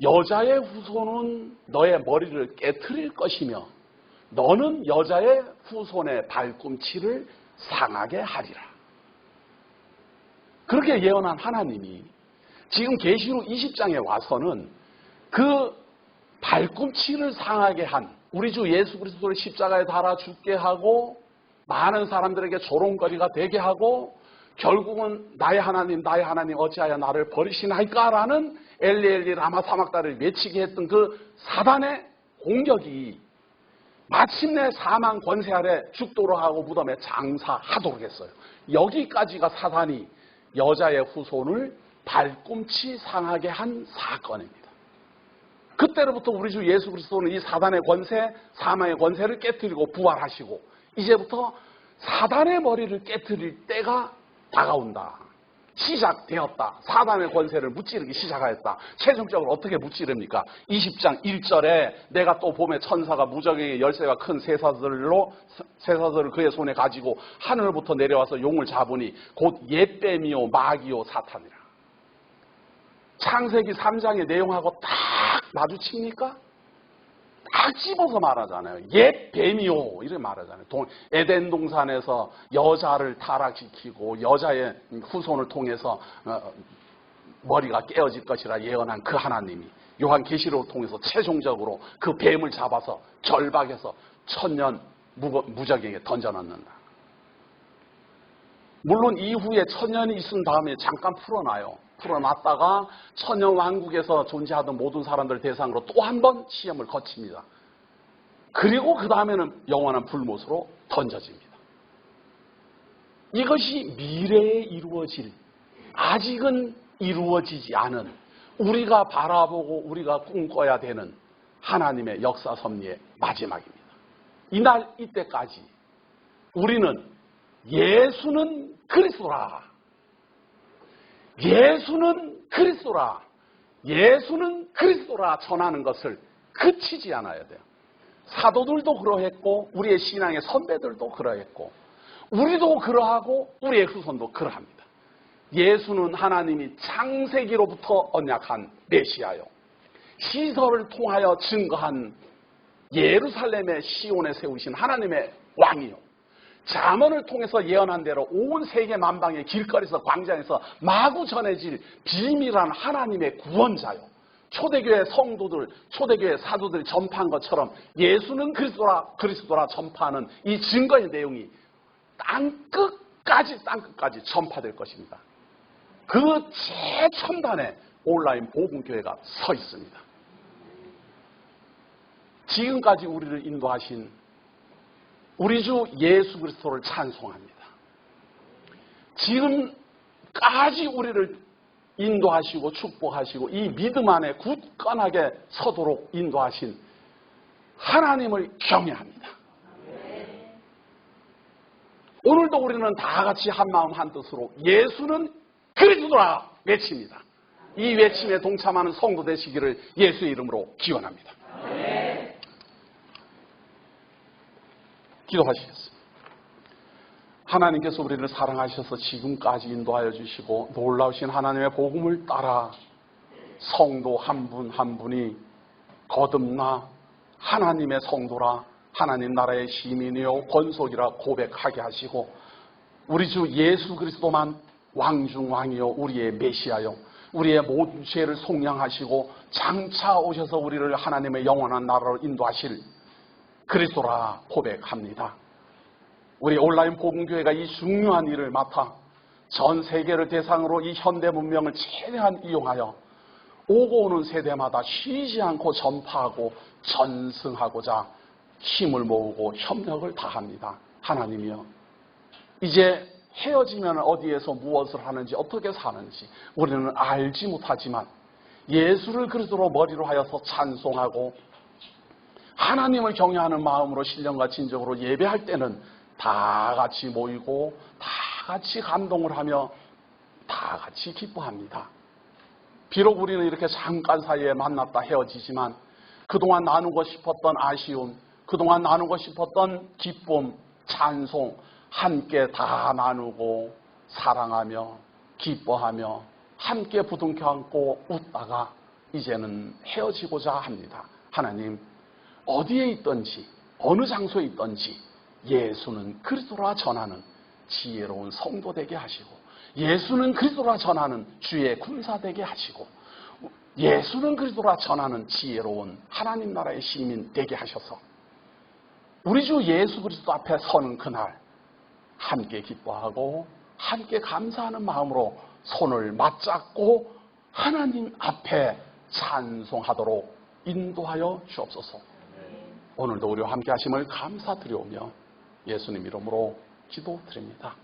여자의 후손은 너의 머리를 깨트릴 것이며 너는 여자의 후손의 발꿈치를 상하게 하리라. 그렇게 예언한 하나님이 지금 계시록 20장에 와서는 그 발꿈치를 상하게 한 우리 주 예수 그리스도를 십자가에 달아 죽게 하고 많은 사람들에게 조롱거리가 되게 하고 결국은 나의 하나님 어찌하여 나를 버리시나이까라는 엘리엘리 라마 사막다를 외치게 했던 그 사단의 공격이 마침내 사망 권세 아래 죽도록 하고 무덤에 장사하도록 했어요. 여기까지가 사단이 여자의 후손을 발꿈치 상하게 한 사건입니다. 그때로부터 우리 주 예수 그리스도는 이 사단의 권세, 사망의 권세를 깨뜨리고 부활하시고 이제부터 사단의 머리를 깨뜨릴 때가 다가온다. 시작되었다. 사단의 권세를 무찌르기 시작하였다. 최종적으로 어떻게 무찌릅니까? 20장 1절에 내가 또 봄에 천사가 무저갱의 열쇠와 큰 쇠사슬을 그의 손에 가지고 하늘부터 내려와서 용을 잡으니 곧 옛뱀이요 마귀요 사탄이라. 창세기 3장의 내용하고 딱 마주칩니까? 딱 집어서 말하잖아요. 옛 뱀이요 이렇게 말하잖아요. 에덴 동산에서 여자를 타락시키고 여자의 후손을 통해서 머리가 깨어질 것이라 예언한 그 하나님이 요한계시록을 통해서 최종적으로 그 뱀을 잡아서 결박해서 1000년 무저갱에 던져넣는다. 물론 이후에 1000년이 있은 다음에 잠깐 풀어놨다가 천년 왕국에서 존재하던 모든 사람들 대상으로 또 한 번 시험을 거칩니다. 그리고 그 다음에는 영원한 불못으로 던져집니다. 이것이 미래에 이루어질, 아직은 이루어지지 않은 우리가 바라보고 우리가 꿈꿔야 되는 하나님의 역사 섭리의 마지막입니다. 이날 이때까지 우리는 예수는 그리스도라. 예수는 그리스도라. 예수는 그리스도라 전하는 것을 그치지 않아야 돼요. 사도들도 그러했고 우리의 신앙의 선배들도 그러했고 우리도 그러하고 우리의 후손도 그러합니다. 예수는 하나님이 창세기로부터 언약한 메시아요. 시설을 통하여 증거한 예루살렘의 시온에 세우신 하나님의 왕이요. 잠언을 통해서 예언한 대로 온 세계 만방의 길거리에서 광장에서 마구 전해질 비밀한 하나님의 구원자요. 초대교회 성도들, 초대교회 사도들이 전파한 것처럼 예수는 그리스도라 전파하는 이 증거의 내용이 땅끝까지 전파될 것입니다. 그 최첨단에 온라인 복음교회가 서 있습니다. 지금까지 우리를 인도하신 우리 주 예수 그리스도를 찬송합니다. 지금까지 우리를 인도하시고 축복하시고 이 믿음 안에 굳건하게 서도록 인도하신 하나님을 경외합니다. 오늘도 우리는 다 같이 한마음 한뜻으로 예수는 그리스도라 외칩니다. 이 외침에 동참하는 성도 되시기를 예수의 이름으로 기원합니다. 기도하시겠습니다. 하나님께서 우리를 사랑하셔서 지금까지 인도하여 주시고 놀라우신 하나님의 복음을 따라 성도 한 분 한 분이 거듭나 하나님의 성도라 하나님 나라의 시민이요 권속이라 고백하게 하시고 우리 주 예수 그리스도만 왕중왕이요 우리의 메시아요 우리의 모든 죄를 속량하시고 장차 오셔서 우리를 하나님의 영원한 나라로 인도하실 그리스도라 고백합니다. 우리 온라인 복음교회가 이 중요한 일을 맡아 전 세계를 대상으로 이 현대 문명을 최대한 이용하여 오고 오는 세대마다 쉬지 않고 전파하고 전승하고자 힘을 모으고 협력을 다합니다. 하나님이여, 이제 헤어지면 어디에서 무엇을 하는지 어떻게 사는지 우리는 알지 못하지만 예수를 그리스도로 머리로 하여서 찬송하고 하나님을 경외하는 마음으로 신령과 진정으로 예배할 때는 다 같이 모이고 다 같이 감동을 하며 다 같이 기뻐합니다. 비록 우리는 이렇게 잠깐 사이에 만났다 헤어지지만 그동안 나누고 싶었던 아쉬움, 그동안 나누고 싶었던 기쁨, 찬송 함께 다 나누고 사랑하며 기뻐하며 함께 부둥켜 안고 웃다가 이제는 헤어지고자 합니다. 하나님, 어디에 있든지 어느 장소에 있든지 예수는 그리스도라 전하는 지혜로운 성도 되게 하시고 예수는 그리스도라 전하는 주의 군사 되게 하시고 예수는 그리스도라 전하는 지혜로운 하나님 나라의 시민 되게 하셔서 우리 주 예수 그리스도 앞에 서는 그날 함께 기뻐하고 함께 감사하는 마음으로 손을 맞잡고 하나님 앞에 찬송하도록 인도하여 주옵소서. 오늘도 우리와 함께 하심을 감사드리오며 예수님 이름으로 기도드립니다.